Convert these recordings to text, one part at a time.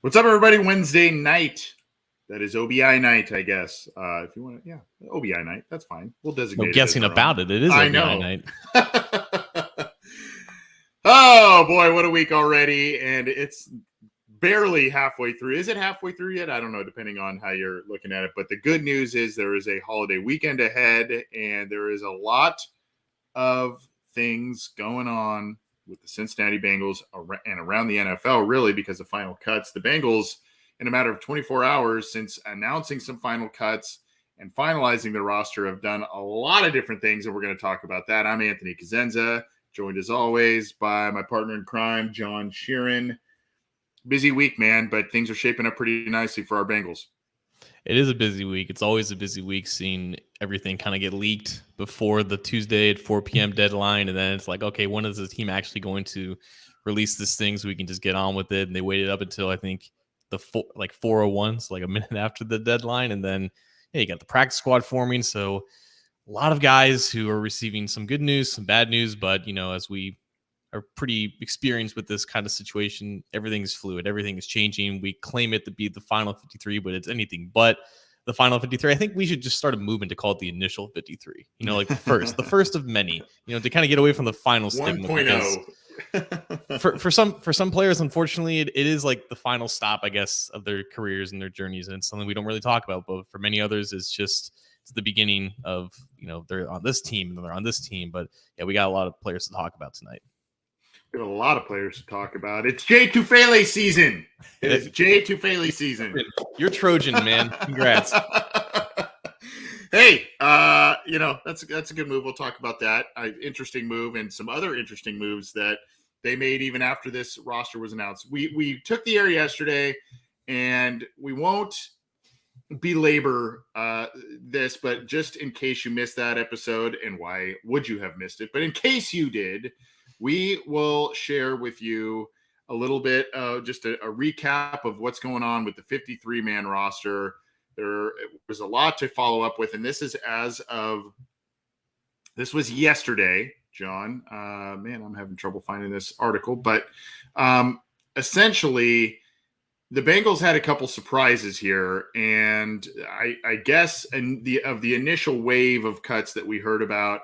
What's up, everybody? Wednesday night. That is OBI night, I guess. If you want to, OBI night. That's fine. We'll designate no guessing about it. It is OBI night. Oh, boy, what a week already. And it's barely halfway through. Is it halfway through yet? I don't know, depending on how you're looking at it. But the good news is there is a holiday weekend ahead, and there is a lot of things going on with the Cincinnati Bengals and around the NFL, really, because of final cuts. The Bengals, in a matter of 24 hours since announcing some final cuts and finalizing the roster, have done a lot of different things, and we're going to talk about that. I'm Anthony Cosenza, joined as always by my partner in crime, John Sheeran. Busy week, man, but things are shaping up pretty nicely for our Bengals. It is a busy week. It's always a busy week seeing everything kind of get leaked before the Tuesday at 4 p.m. deadline. And then it's like, okay, when is the team actually going to release this thing so we can just get on with it? And they waited up until I think the 4:01, so like a minute after the deadline. And then you got the practice squad forming. So a lot of guys who are receiving some good news, some bad news. But, as we are pretty experienced with this kind of situation, everything is fluid. Everything is changing. We claim it to be the final 53, but it's anything but the final 53. I think we should just start a movement to call it the initial 53, like the first of many, to kind of get away from the final stigma. 1.0. For some players, unfortunately, it is like the final stop, I guess, of their careers and their journeys. And it's something we don't really talk about, but for many others, it's the beginning of, they're on this team and they're on this team. But yeah, we got a lot of players to talk about tonight. We have a lot of players to talk about. It's Jay Tufele season. It is Jay Tufele season. You're Trojan, man. Congrats. Hey, that's a good move. We'll talk about that. Interesting move and some other interesting moves that they made even after this roster was announced. We took the air yesterday, and we won't belabor this, but just in case you missed that episode, and why would you have missed it? But in case you did, we will share with you a little bit of just a recap of what's going on with the 53-man roster. There was a lot to follow up with, and this was yesterday, John. Man, I'm having trouble finding this article, but essentially the Bengals had a couple surprises here, and I guess of the initial wave of cuts that we heard about,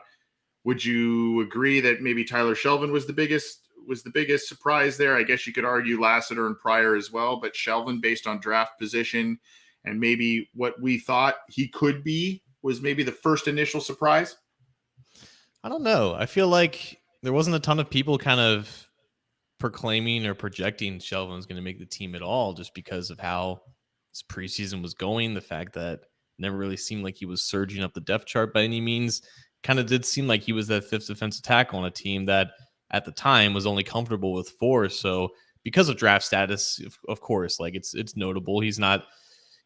would you agree that maybe Tyler Shelvin was the biggest surprise there? I guess you could argue Lassiter and Pryor as well, but Shelvin, based on draft position and maybe what we thought he could be, was maybe the first initial surprise? I don't know. I feel like there wasn't a ton of people kind of proclaiming or projecting Shelvin was going to make the team at all, just because of how this preseason was going. The fact that it never really seemed like he was surging up the depth chart by any means. Kind of did seem like he was that fifth defensive tackle on a team that at the time was only comfortable with 4. So because of draft status, of course, like it's notable. He's not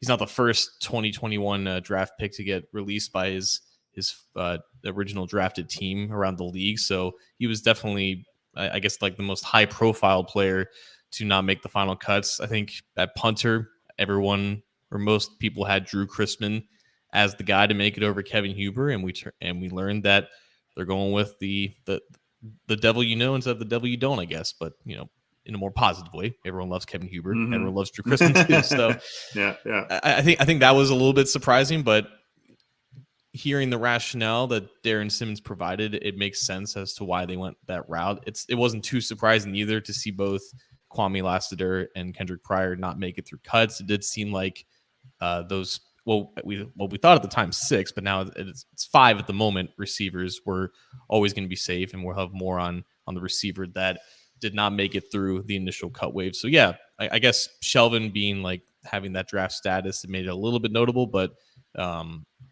the first 2021 draft pick to get released by his original drafted team around the league. So he was definitely, I guess, like the most high profile player to not make the final cuts. I think at punter, everyone or most people had Drew Chrisman as the guy to make it over Kevin Huber, and we learned that they're going with the devil instead of the devil you don't, I guess, but in a more positive way. Everyone loves Kevin Huber. Mm-hmm. Everyone loves Drew Chrisman too. So yeah. I think that was a little bit surprising, but hearing the rationale that Darren Simmons provided, it makes sense as to why they went that route. It wasn't too surprising either to see both Kwame Lassiter and Kendrick Pryor not make it through cuts. It did seem like those. Well, we thought at the time 6, but now it's 5 at the moment. Receivers were always going to be safe, and we'll have more on the receiver that did not make it through the initial cut wave. So yeah, I guess Shelvin being like having that draft status, it made it a little bit notable, but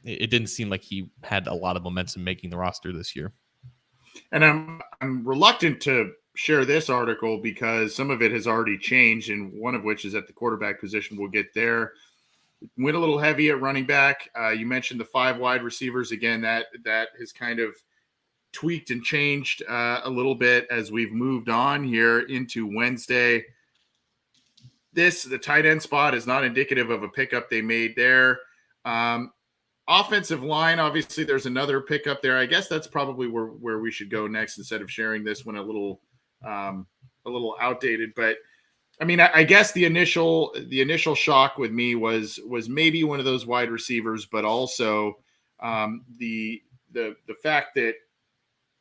it didn't seem like he had a lot of momentum making the roster this year. And I'm reluctant to share this article because some of it has already changed, and one of which is at the quarterback position. We'll get there. Went a little heavy at running back. You mentioned the 5 wide receivers. Again, that has kind of tweaked and changed a little bit as we've moved on here into Wednesday. The tight end spot is not indicative of a pickup they made there. Offensive line, obviously, there's another pickup there. I guess that's probably where we should go next instead of sharing this one a little outdated. But I mean, I guess the initial shock with me was maybe one of those wide receivers, but also the fact that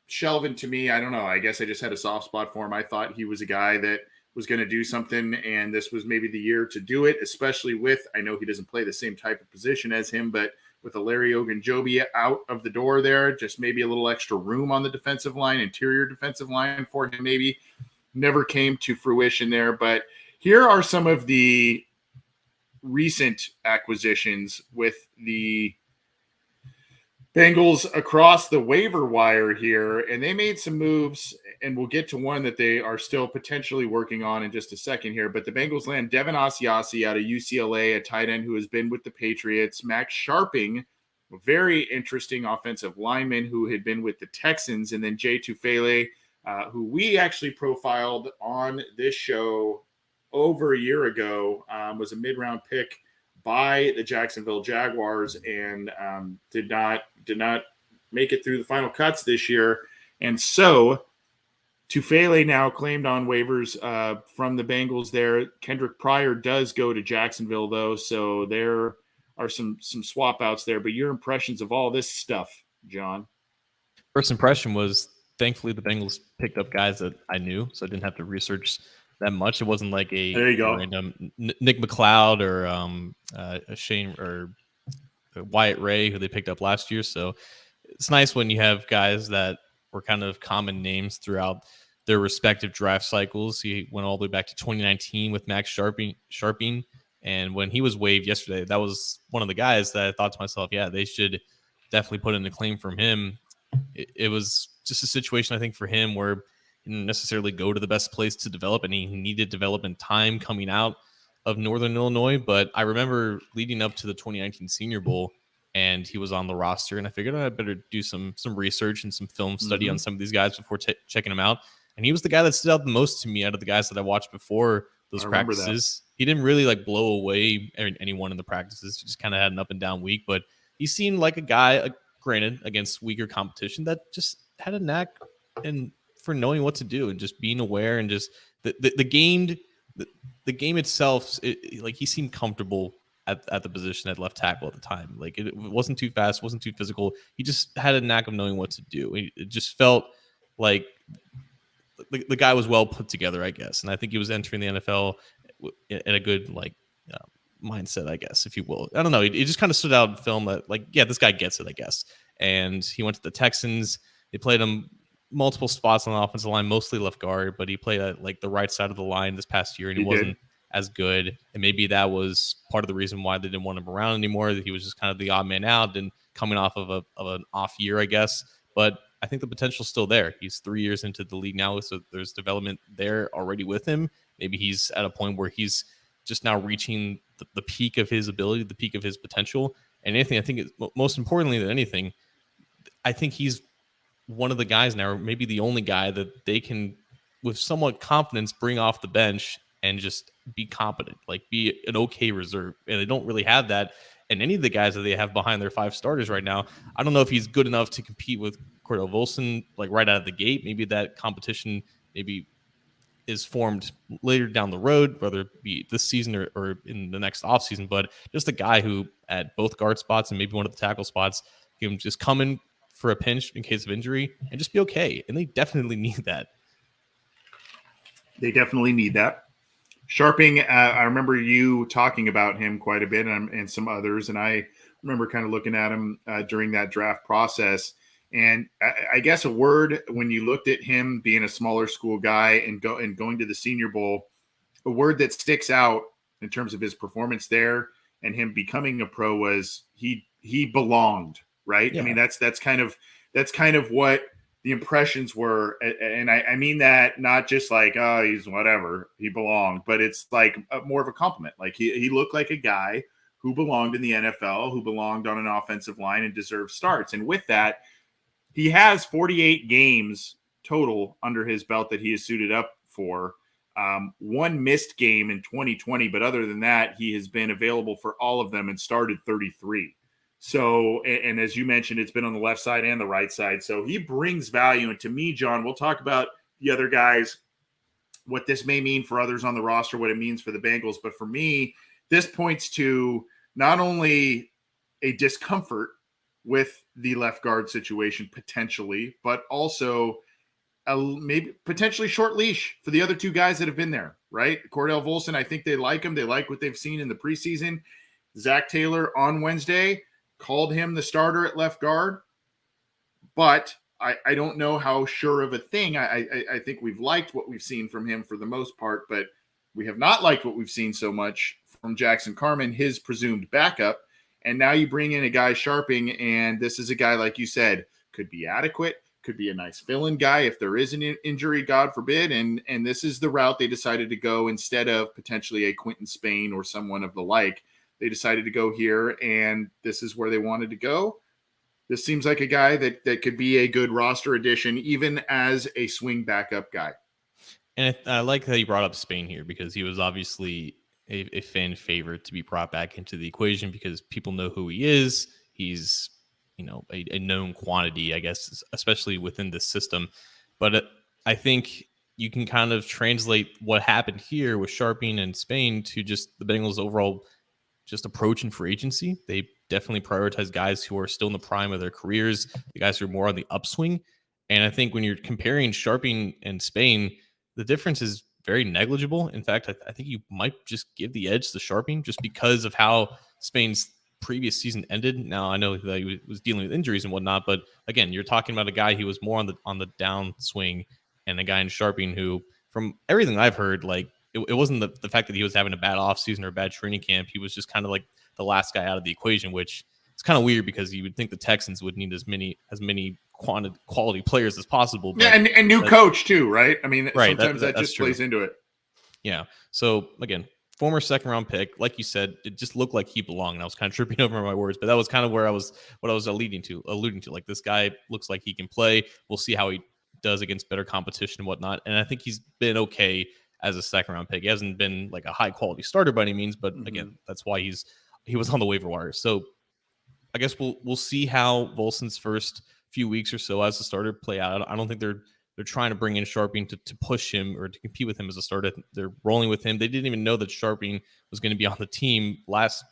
Shelvin, to me, I don't know. I guess I just had a soft spot for him. I thought he was a guy that was going to do something, and this was maybe the year to do it, especially with, I know he doesn't play the same type of position as him, but with a Larry Ogunjobi out of the door there, just maybe a little extra room on the defensive line, interior defensive line for him, maybe never came to fruition there. But here are some of the recent acquisitions with the Bengals across the waiver wire here, and they made some moves, and we'll get to one that they are still potentially working on in just a second here. But the Bengals land Devin Asiasi out of UCLA, a tight end who has been with the Patriots. Max Sharping, a very interesting offensive lineman who had been with the Texans, and then Jay Tufele, who we actually profiled on this show over a year ago, was a mid-round pick by the Jacksonville Jaguars, and did not make it through the final cuts this year. And so Tufele now claimed on waivers from the Bengals there. Kendrick Pryor does go to Jacksonville, though, so there are some swap outs there. But your impressions of all this stuff, John? First impression was, thankfully the Bengals picked up guys that I knew, so I didn't have to research that much. It wasn't like a random Nick McLeod or a Shane or Wyatt Ray, who they picked up last year. So it's nice when you have guys that were kind of common names throughout their respective draft cycles. He went all the way back to 2019 with Max Sharping. And when he was waived yesterday, that was one of the guys that I thought to myself, yeah, they should definitely put in a claim from him. It was just a situation, I think, for him where he didn't necessarily go to the best place to develop, and he needed development time coming out of Northern Illinois. But I remember leading up to the 2019 Senior Bowl, and he was on the roster, and I figured I better do some research and some film study on some of these guys before checking them out. And he was the guy that stood out the most to me out of the guys that I watched before those practices. He didn't really like blow away anyone in the practices. He just kind of had an up and down week, but he seemed like a guy, granted against weaker competition, that just had a knack and for knowing what to do and just being aware, and just the game itself. Like, he seemed comfortable at the position at left tackle at the time. Like, it wasn't too fast, wasn't too physical. He just had a knack of knowing what to do. It just felt like the guy was well put together, I guess. And I think he was entering the NFL in a good mindset, I guess, if you will. I don't know. It just kind of stood out in film that, like, yeah, this guy gets it, I guess. And he went to the Texans. They played him multiple spots on the offensive line, mostly left guard, but he played at like the right side of the line this past year, and he wasn't as good. And maybe that was part of the reason why they didn't want him around anymore, that he was just kind of the odd man out and coming off of an off year, I guess. But I think the potential's still there. He's 3 years into the league now, so there's development there already with him. Maybe he's at a point where he's just now reaching the peak of his ability, the peak of his potential. And anything, I think, most importantly than anything, I think he's one of the guys now, or maybe the only guy, that they can, with somewhat confidence, bring off the bench and just be competent, like be an okay reserve. And they don't really have that. And any of the guys that they have behind their 5 starters right now, I don't know if he's good enough to compete with Cordell Volson, like right out of the gate. Maybe that competition is formed later down the road, whether it be this season or in the next offseason. But just a guy who, at both guard spots and maybe one of the tackle spots, can just come in for a pinch in case of injury and just be okay. And they definitely need that. They definitely need that. Sharping, I remember you talking about him quite a bit, and some others, and I remember kind of looking at him during that draft process. And I guess a word, when you looked at him being a smaller school guy and going to the Senior Bowl, a word that sticks out in terms of his performance there and him becoming a pro was he belonged, right? Yeah. I mean, that's kind of what the impressions were. And I mean that not just like, oh, he's whatever, he belonged, but it's like more of a compliment. Like he looked like a guy who belonged in the NFL, who belonged on an offensive line and deserved starts. And with that, he has 48 games total under his belt that he is suited up for. One missed game in 2020, but other than that, he has been available for all of them and started 33. So, and as you mentioned, it's been on the left side and the right side. So he brings value. And to me, John, we'll talk about the other guys what this may mean for others on the roster, what it means for the Bengals. But for me, this points to not only a discomfort with the left guard situation potentially, but also maybe potentially short leash for the other two guys that have been there, right? Cordell Volson, I think they like him. They like what they've seen in the preseason. Zach Taylor on Wednesday called him the starter at left guard, but I don't know how sure of a thing. I think we've liked what we've seen from him for the most part, but we have not liked what we've seen so much from Jackson Carman, his presumed backup. And now you bring in a guy Sharping, and this is a guy, like you said, could be adequate, could be a nice fill-in guy if there is an injury, God forbid. And this is the route they decided to go instead of potentially a Quentin Spain or someone of the like. They decided to go here, and this is where they wanted to go. This seems like a guy that could be a good roster addition, even as a swing backup guy. And I like that you brought up Spain here, because he was obviously a fan favorite to be brought back into the equation because people know who he is. He's, a known quantity, I guess, especially within this system. But I think you can kind of translate what happened here with Sharping and Spain to just the Bengals' overall just approach in free agency. They definitely prioritize guys who are still in the prime of their careers, the guys who are more on the upswing. And I think when you're comparing Sharping and Spain, the difference is very negligible. In fact, I think you might just give the edge to Sharping just because of how Spain's previous season ended. Now, I know that he was dealing with injuries and whatnot, but again, you're talking about a guy who was more on the downswing, and a guy in Sharping who, from everything I've heard, like it wasn't the fact that he was having a bad offseason or a bad training camp. He was just kind of like the last guy out of the equation, which is kind of weird because you would think the Texans would need as many quality players as possible. But yeah, and new coach too, right? I mean, right, sometimes that just plays into it. Yeah. So again, former second round pick, like you said, it just looked like he belonged. And I was kind of tripping over my words, but that was kind of what I was alluding to. Like, this guy looks like he can play. We'll see how he does against better competition and whatnot. And I think he's been okay as a second round pick. He hasn't been like a high quality starter by any means, but again, that's why he was on the waiver wire. So I guess we'll see how Volson's first few weeks or so as a starter play out. I don't think they're trying to bring in Sharping to push him or to compete with him as a starter. They're rolling with him. They didn't even know that Sharping was going to be on the team last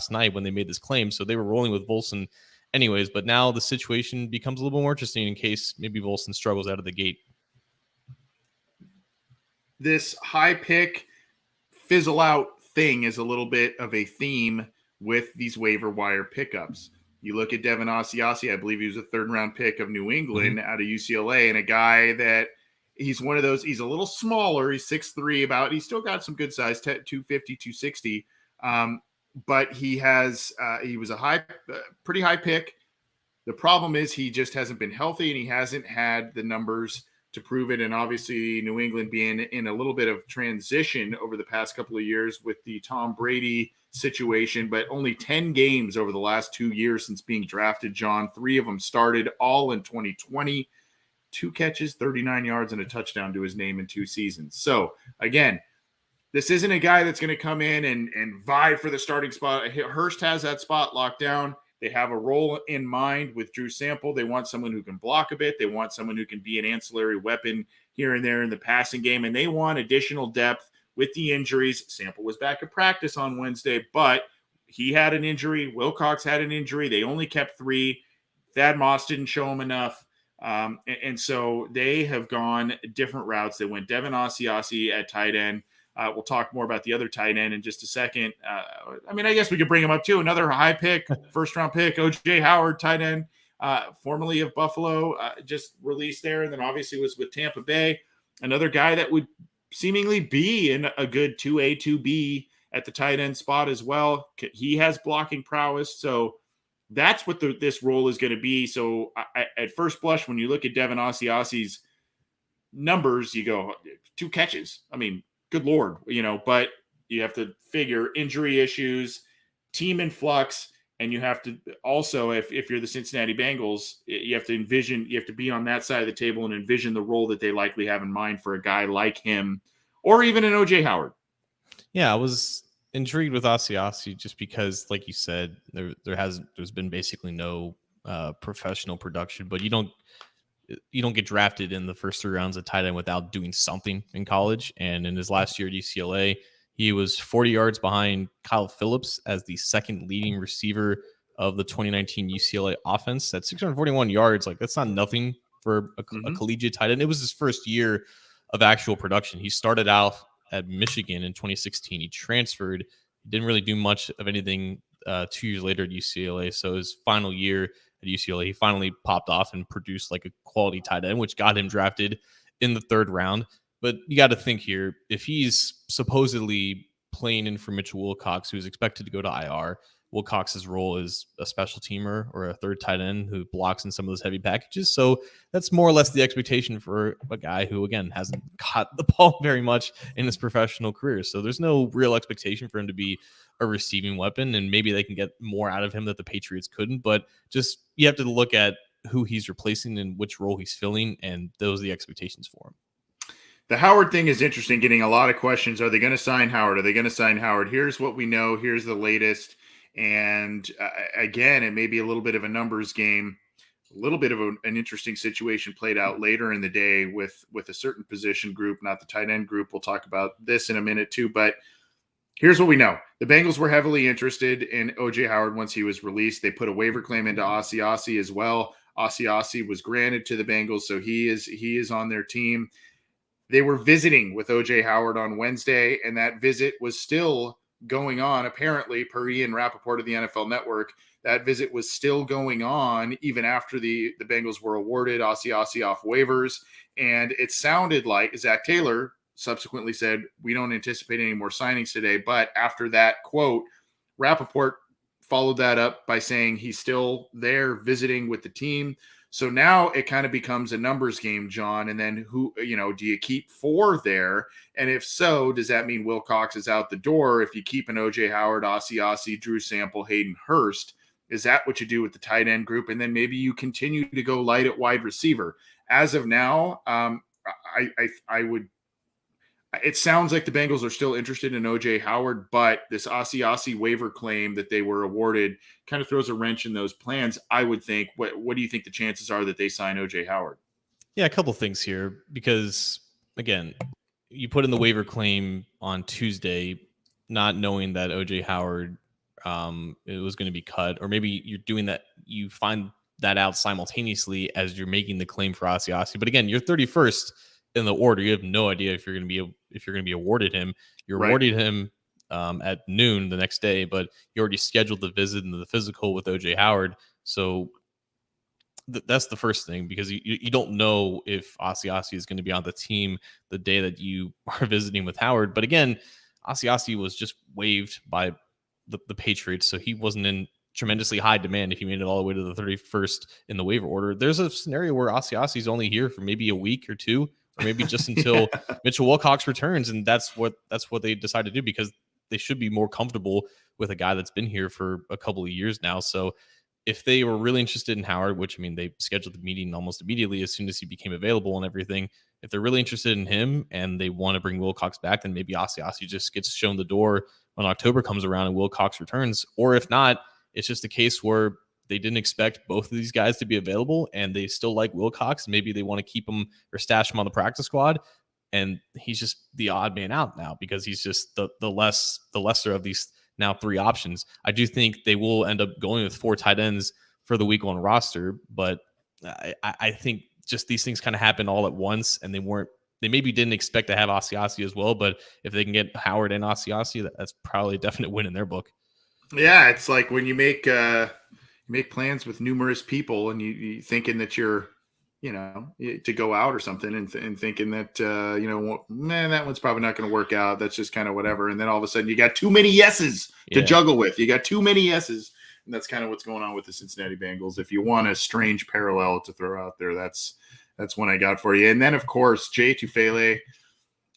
night when they made this claim. So they were rolling with Volson anyways. But now the situation becomes a little bit more interesting in case maybe Volson struggles out of the gate. This high pick fizzle out thing is a little bit of a theme with these waiver wire pickups. You look at Devin Asiasi, I believe he was a third-round pick of New England out of UCLA, and a guy that he's one of those, he's a little smaller, he's 6'3", he's still got some good size, 250, 260, but he was a pretty high pick. The problem is he just hasn't been healthy, and he hasn't had the numbers to prove it, and obviously New England being in a little bit of transition over the past couple of years with the Tom Brady situation, but only 10 games over the last 2 years since being drafted, John. 3 of them started, all in 2020. 2 catches, 39 yards, and a touchdown to his name in 2 seasons. So, again, this isn't a guy that's going to come in and vie for the starting spot. Hurst has that spot locked down. They have a role in mind with Drew Sample. They want someone who can block a bit. They want someone who can be an ancillary weapon here and there in the passing game. And they want additional depth with the injuries. Sample was back at practice on Wednesday, but he had an injury. Wilcox had an injury. They only kept 3. Thad Moss didn't show him enough. And so they have gone different routes. They went Devin Asiasi at tight end. We'll talk more about the other tight end in just a second. I guess we could bring him up too. Another high pick, first-round pick, O.J. Howard, tight end, formerly of Buffalo, just released there, and then obviously was with Tampa Bay. Another guy that would seemingly be in a good 2A, 2B at the tight end spot as well. He has blocking prowess, so that's what this role is going to be. So at first blush, when you look at Devin Asiasi's numbers, you go, 2 catches. I mean, good Lord, but you have to figure injury issues, team in flux, and you have to also, if you're the Cincinnati Bengals, you have to be on that side of the table and envision the role that they likely have in mind for a guy like him, or even an O.J. Howard. Yeah, I was intrigued with Asiasi just because, like you said, there's been basically no professional production, but you don't you don't get drafted in the first 3 rounds of tight end without doing something in college. And in his last year at UCLA, he was 40 yards behind Kyle Phillips as the second leading receiver of the 2019 UCLA offense. At 641 yards, like that's not nothing for a collegiate tight end. It was his first year of actual production. He started out at Michigan in 2016. He transferred. He didn't really do much of anything 2 years later at UCLA. So his final year at UCLA, he finally popped off and produced like a quality tight end, which got him drafted in the 3rd round. But you got to think here, if he's supposedly playing in for Mitchell Wilcox, who's expected to go to IR, Wilcox's role is a special teamer or a third tight end who blocks in some of those heavy packages. So that's more or less the expectation for a guy who, again, hasn't caught the ball very much in his professional career. So there's no real expectation for him to be a receiving weapon, and maybe they can get more out of him that the Patriots couldn't. But just you have to look at who he's replacing and which role he's filling, and those are the expectations for him. The Howard thing is interesting, getting a lot of questions. Are they going to sign Howard? Are they going to sign Howard? Here's what we know. Here's the latest. And again, it may be a little bit of a numbers game, a little bit of an interesting situation played out later in the day with a certain position group, not the tight end group. We'll talk about this in a minute too. But here's what we know. The Bengals were heavily interested in O.J. Howard once he was released. They put a waiver claim into Ossie as well. Ossie was granted to the Bengals, so he is on their team. They were visiting with O.J. Howard on Wednesday, and that visit was still going on, apparently, per Ian Rappaport of the NFL Network. That visit was still going on even after the Bengals were awarded Ossie off waivers. And it sounded like Zach Taylor subsequently said, we don't anticipate any more signings today. But after that quote, Rappaport followed that up by saying he's still there visiting with the team. So now it kind of becomes a numbers game, John. And then who, do you keep 4 there? And if so, does that mean Wilcox is out the door? If you keep an O.J. Howard, Ossie, Drew Sample, Hayden Hurst, is that what you do with the tight end group? And then maybe you continue to go light at wide receiver. As of now, I would. It sounds like the Bengals are still interested in O.J. Howard, but this Ossie waiver claim that they were awarded kind of throws a wrench in those plans, I would think. What do you think the chances are that they sign O.J. Howard? Yeah, a couple things here because, again, you put in the waiver claim on Tuesday not knowing that O.J. Howard it was going to be cut, or maybe you're doing that, you find that out simultaneously as you're making the claim for Ossie. But again, you're 31st in the order. You have no idea if you're going to be awarded him. You're awarded him at noon the next day, but you already scheduled the visit and the physical with O.J. Howard. So that's the first thing, because you don't know if Ossie is going to be on the team the day that you are visiting with Howard. But again, Ossie was just waived by the Patriots, so he wasn't in tremendously high demand if he made it all the way to the 31st in the waiver order. There's a scenario where Ossie is only here for maybe a week or two, or maybe just until Mitchell Wilcox returns, and that's what they decide to do, because they should be more comfortable with a guy that's been here for a couple of years now. So if they were really interested in Howard, which, I mean, they scheduled the meeting almost immediately as soon as he became available and everything. If they're really interested in him and they want to bring Wilcox back, then maybe Ossie just gets shown the door when October comes around and Wilcox returns. Or if not, it's just a case where they didn't expect both of these guys to be available and they still like Wilcox. Maybe they want to keep him or stash him on the practice squad, and he's just the odd man out now because he's just the lesser of these now 3 options. I do think they will end up going with 4 tight ends for the week 1 roster, but I think just these things kind of happen all at once, and they maybe didn't expect to have Ossie as well, but if they can get Howard and Ossie, that's probably a definite win in their book. Yeah, it's like when you make plans with numerous people and you thinking that you're, to go out or something and thinking that, that one's probably not going to work out. That's just kind of whatever. And then all of a sudden you got too many yeses to juggle with. You got too many yeses. And that's kind of what's going on with the Cincinnati Bengals. If you want a strange parallel to throw out there, that's one I got for you. And then, of course, Jay Tufele,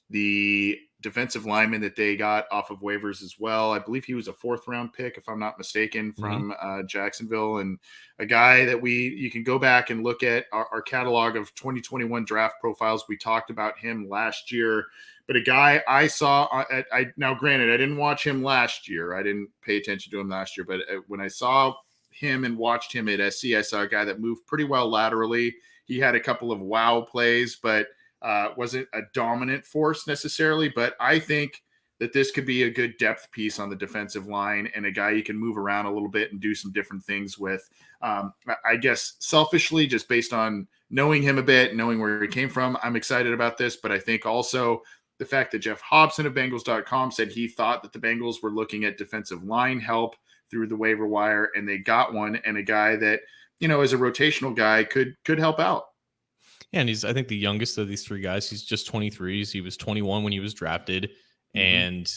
the defensive lineman that they got off of waivers as well. I believe he was a 4th-round pick, if I'm not mistaken, from Jacksonville, and a guy that you can go back and look at our catalog of 2021 draft profiles. We talked about him last year, but a guy I saw now granted, I didn't watch him last year. I didn't pay attention to him last year, but when I saw him and watched him at SC, I saw a guy that moved pretty well laterally. he had a couple of wow plays, but wasn't a dominant force necessarily. But I think that this could be a good depth piece on the defensive line and a guy you can move around a little bit and do some different things with. I guess selfishly, just based on knowing him a bit, knowing where he came from, I'm excited about this. But I think also the fact that Jeff Hobson of Bengals.com said he thought that the Bengals were looking at defensive line help through the waiver wire, and they got one, and a guy that, as a rotational guy could help out. Yeah, and he's, I think, the youngest of these three guys. He's just 23. He was 21 when he was drafted. And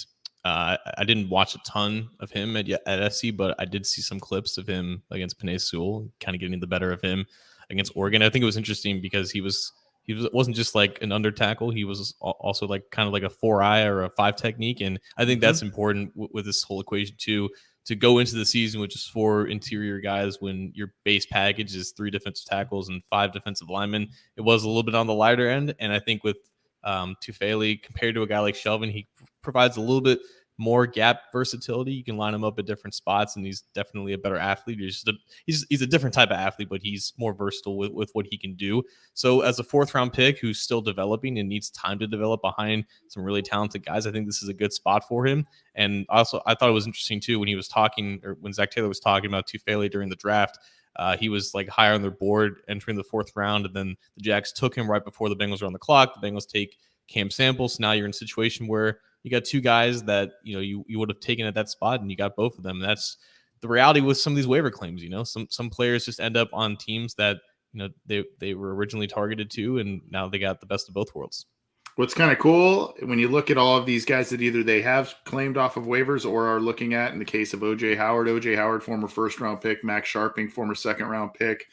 I didn't watch a ton of him at SC, but I did see some clips of him against Penei Sewell, kind of getting the better of him against Oregon. I think it was interesting because he wasn't just like an under tackle. He was also like kind of like a 4-eye or a 5 technique. And I think that's important with this whole equation too, to go into the season with just 4 interior guys when your base package is 3 defensive tackles and 5 defensive linemen. It was a little bit on the lighter end. And I think with Tufele, compared to a guy like Shelvin, he provides a little bit more gap versatility. You can line him up at different spots, and he's definitely a better athlete. He's a different type of athlete, but he's more versatile with what he can do. So as a 4th-round pick who's still developing and needs time to develop behind some really talented guys, I think this is a good spot for him. And also, I thought it was interesting too when he was talking, or when Zach Taylor was talking about Tufele during the draft. He was like higher on their board entering the 4th round, and then the Jags took him right before the Bengals were on the clock. The Bengals take Cam Sample, so now you're in a situation where you got 2 guys that you would have taken at that spot, and you got both of them. And that's the reality with some of these waiver claims. Some players just end up on teams that they were originally targeted to, and now they got the best of both worlds. What's kind of cool when you look at all of these guys that either they have claimed off of waivers or are looking at, in the case of OJ Howard, former 1st-round pick, Max Sharping, former 2nd-round pick.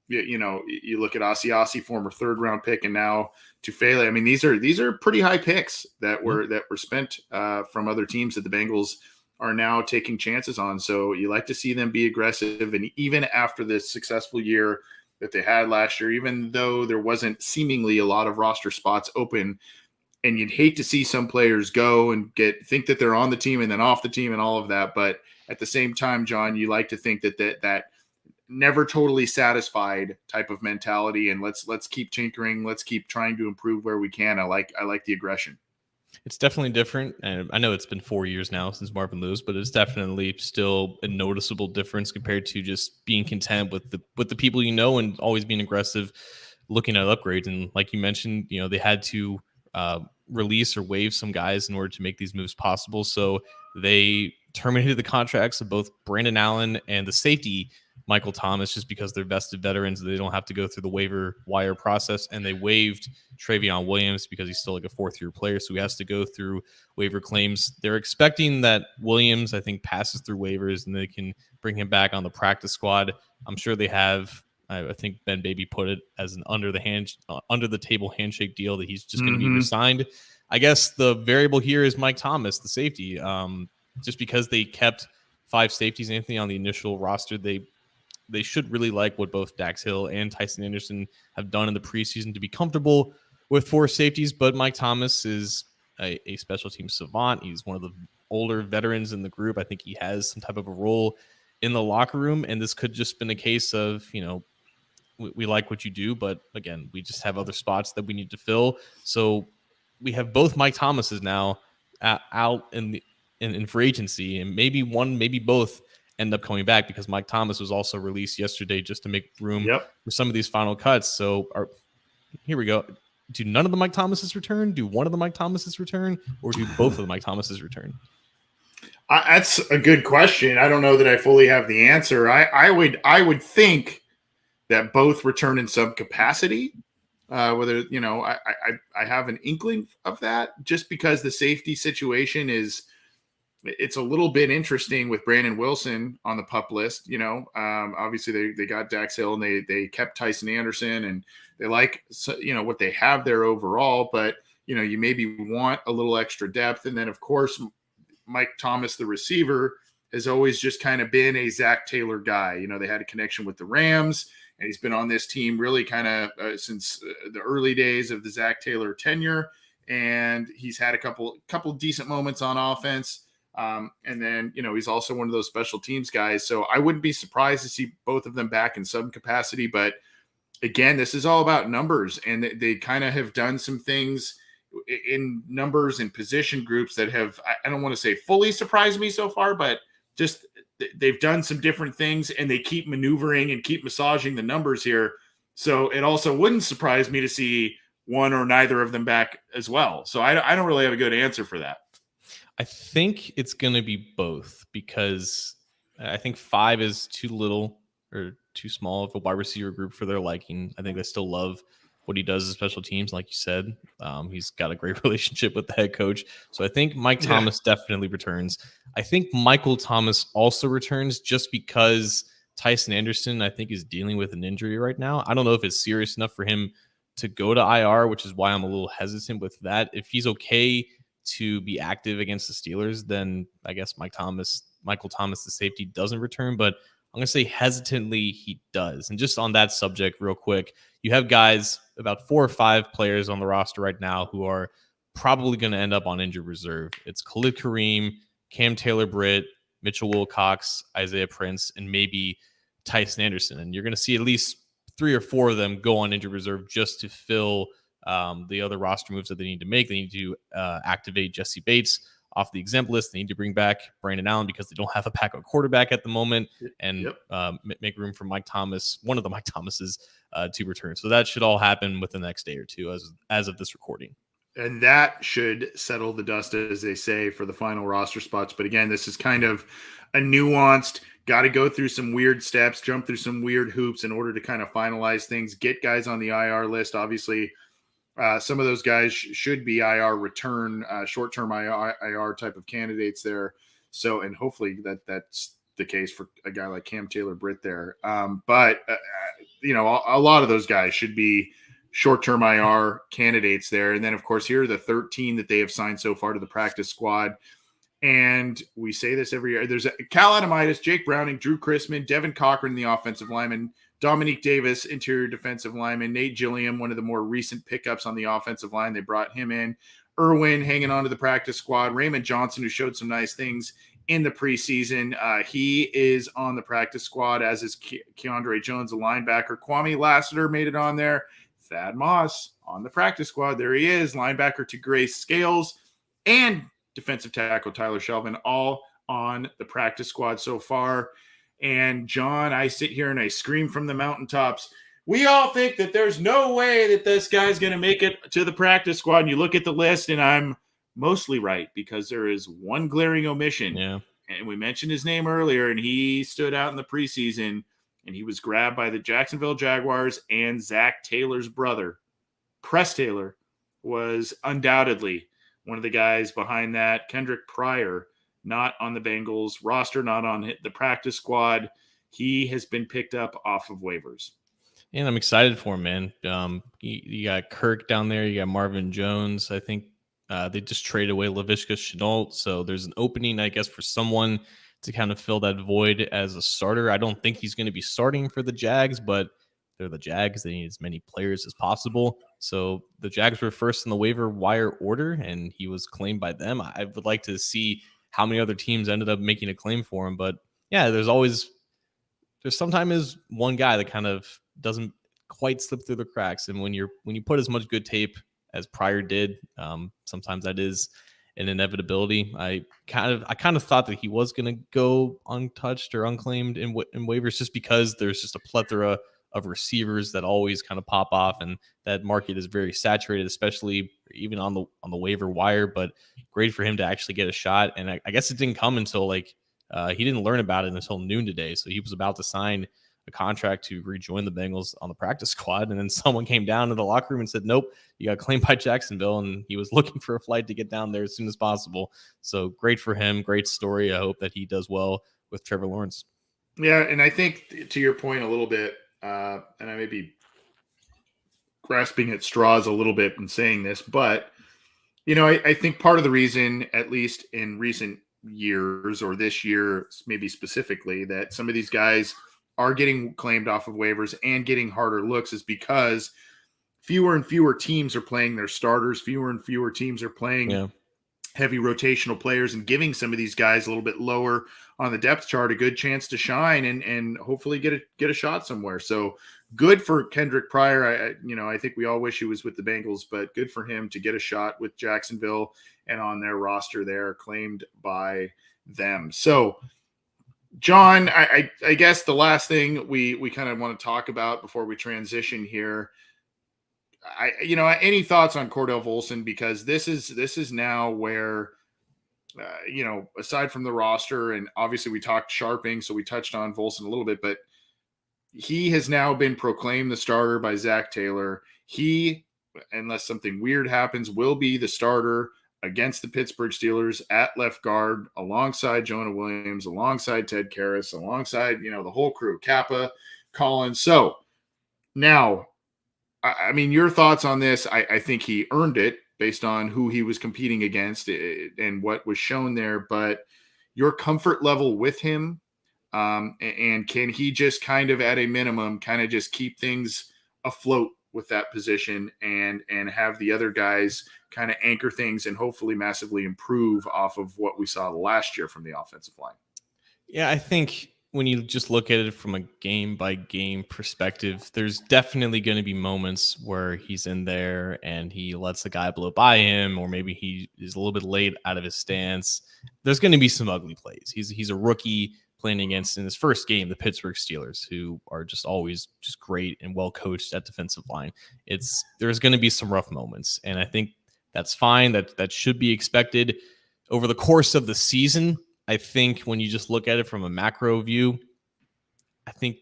You look at Asiasi, former 3rd-round pick, and now Tufele. I mean, these are pretty high picks that were spent from other teams that the Bengals are now taking chances on. So you like to see them be aggressive, and even after this successful year that they had last year, even though there wasn't seemingly a lot of roster spots open, and you'd hate to see some players go and think that they're on the team and then off the team and all of that. But at the same time, John, you like to think that never totally satisfied type of mentality, and let's keep tinkering, let's keep trying to improve where we can. I like the aggression. It's definitely different, and I know it's been 4 years now since Marvin Lewis, but it's definitely still a noticeable difference compared to just being content with the people and always being aggressive, looking at upgrades. And like you mentioned, they had to release or waive some guys in order to make these moves possible. So they terminated the contracts of both Brandon Allen and the safety Michael Thomas, just because they're vested veterans. They don't have to go through the waiver wire process. And they waived Travion Williams because he's still like a 4th-year player, so he has to go through waiver claims. They're expecting that Williams, I think, passes through waivers and they can bring him back on the practice squad. I'm sure they have. I think Ben Baby put it as an under the table handshake deal that he's just going to be resigned. I guess the variable here is Mike Thomas, the safety. Just because they kept 5 safeties, Anthony, on the initial roster, they should really like what both Dax Hill and Tyson Anderson have done in the preseason to be comfortable with 4 safeties. But Mike Thomas is a special team savant. He's one of the older veterans in the group. I think he has some type of a role in the locker room. And this could just been a case of, we like what you do, but again, we just have other spots that we need to fill. So we have both Mike Thomases now out in free agency, and maybe one, maybe both end up coming back, because Mike Thomas was also released yesterday just to make room for some of these final cuts. So here we go. Do none of the Mike Thomases return? Do one of the Mike Thomases return? Or do both of the Mike Thomases return? That's a good question. I don't know that I fully have the answer. I would think that both return in some capacity. Whether, I have an inkling of that, just because the safety situation it's a little bit interesting with Brandon Wilson on the PUP list. Obviously they got Dax Hill and they kept Tyson Anderson, and they like, what they have there overall, but you maybe want a little extra depth. And then of course, Mike Thomas, the receiver, has always just kind of been a Zach Taylor guy. They had a connection with the Rams, and he's been on this team really kind of since the early days of the Zach Taylor tenure. And he's had a couple decent moments on offense. And then, he's also one of those special teams guys. So I wouldn't be surprised to see both of them back in some capacity, but again, this is all about numbers, and they kind of have done some things in numbers and position groups that have, I don't want to say fully surprised me so far, but just they've done some different things, and they keep maneuvering and keep massaging the numbers here. So it also wouldn't surprise me to see one or neither of them back as well. So I don't really have a good answer for that. I think it's going to be both, because I think 5 is too little or too small of a wide receiver group for their liking. I think they still love what he does as special teams, like you said. He's got a great relationship with the head coach. So I think Mike Thomas definitely returns. I think Michael Thomas also returns, just because Tyson Anderson, I think, is dealing with an injury right now. I don't know if it's serious enough for him to go to IR, which is why I'm a little hesitant with that. If he's okay to be active against the Steelers, then I guess Michael Thomas, the safety, doesn't return. But I'm going to say hesitantly he does. And just on that subject, real quick, you have guys, about 4 or 5 players on the roster right now, who are probably going to end up on injured reserve. It's Khalid Kareem, Cam Taylor-Britt, Mitchell Wilcox, Isaiah Prince, and maybe Tyson Anderson. And you're going to see at least 3 or 4 of them go on injured reserve just to fill the other roster moves that they need to make. They need to activate Jesse Bates off the exempt list. They need to bring back Brandon Allen because they don't have a backup quarterback at the moment, and make room for Mike Thomas, one of the Mike Thomases, to return. So that should all happen within the next day or two as of this recording. And that should settle the dust, as they say, for the final roster spots. But again, this is kind of a nuanced, got to go through some weird steps, jump through some weird hoops in order to kind of finalize things, get guys on the IR list. Obviously, some of those guys should be IR return, short-term IR type of candidates there. So, and hopefully that's the case for a guy like Cam Taylor-Britt there. But a lot of those guys should be short-term IR candidates there. And then, of course, here are the 13 that they have signed so far to the practice squad. And we say this every year. There's Cal Adamitis, Jake Browning, Drew Chrisman, Devin Cochran, the offensive lineman, Dominique Davis, interior defensive lineman, Nate Gilliam, one of the more recent pickups on the offensive line. They brought him in. Irwin hanging on to the practice squad. Raymond Johnson, who showed some nice things in the preseason. He is on the practice squad, as is Keandre Jones, a linebacker. Kwame Lassiter made it on there. Thad Moss on the practice squad. There he is, linebacker to Grace Scales, and defensive tackle Tyler Shelvin, all on the practice squad so far. And John, I sit here and I scream from the mountaintops, we all think that there's no way that this guy's going to make it to the practice squad. And you look at the list, and I'm mostly right, because there is one glaring omission. Yeah. And we mentioned his name earlier, and he stood out in the preseason, and he was grabbed by the Jacksonville Jaguars, and Zach Taylor's brother, Press Taylor, was undoubtedly one of the guys behind that. Kendrick Pryor, not on the Bengals roster, not on the practice squad. He has been picked up off of waivers. And I'm excited for him, man. You got Kirk down there. You got Marvin Jones. I think they just traded away Laviska Shenault. So there's an opening, I guess, for someone to kind of fill that void as a starter. I don't think he's going to be starting for the Jags, but they're the Jags. They need as many players as possible. So the Jags were first in the waiver wire order, and he was claimed by them. I would like to see how many other teams ended up making a claim for him. But yeah, there's sometimes one guy that kind of doesn't quite slip through the cracks. And when you put as much good tape as Pryor did, sometimes that is an inevitability. I kind of thought that he was going to go untouched or unclaimed in waivers, just because there's just a plethora of receivers that always kind of pop off, and that market is very saturated, especially even on the waiver wire. But great for him to actually get a shot. And I guess it didn't come until he didn't learn about it until noon today. So he was about to sign a contract to rejoin the Bengals on the practice squad, and then someone came down to the locker room and said, nope, you got claimed by Jacksonville, and he was looking for a flight to get down there as soon as possible. So great for him. Great story. I hope that he does well with Trevor Lawrence. Yeah, and I think to your point a little bit, and I may be grasping at straws a little bit in saying this, but I think part of the reason, at least in recent years or this year maybe specifically, that some of these guys are getting claimed off of waivers and getting harder looks is because fewer and fewer teams are playing their starters. Fewer and fewer teams are playing heavy rotational players and giving some of these guys a little bit lower on the depth chart a good chance to shine and hopefully get a shot somewhere. So good for Kendrick Pryor. I think we all wish he was with the Bengals, but good for him to get a shot with Jacksonville and on their roster there, claimed by them. So John, I guess the last thing we kind of want to talk about before we transition here, any thoughts on Cordell Volson? Because this is now where, aside from the roster, and obviously we talked sharping, so we touched on Volson a little bit, but he has now been proclaimed the starter by Zach Taylor. He, unless something weird happens, will be the starter against the Pittsburgh Steelers at left guard, alongside Jonah Williams, alongside Ted Karras, alongside, the whole crew, Kappa, Collins. So now, I mean, your thoughts on this? I think he earned it based on who he was competing against and what was shown there, but your comfort level with him, and can he just kind of at a minimum kind of just keep things afloat with that position and have the other guys kind of anchor things and hopefully massively improve off of what we saw last year from the offensive line? Yeah, I think when you just look at it from a game by game perspective, there's definitely going to be moments where he's in there and he lets the guy blow by him, or maybe he is a little bit late out of his stance. There's going to be some ugly plays. He's a rookie playing against, in his first game, the Pittsburgh Steelers, who are just always just great and well coached at defensive line. There's going to be some rough moments, and I think that's fine. That should be expected over the course of the season. I think when you just look at it from a macro view, I think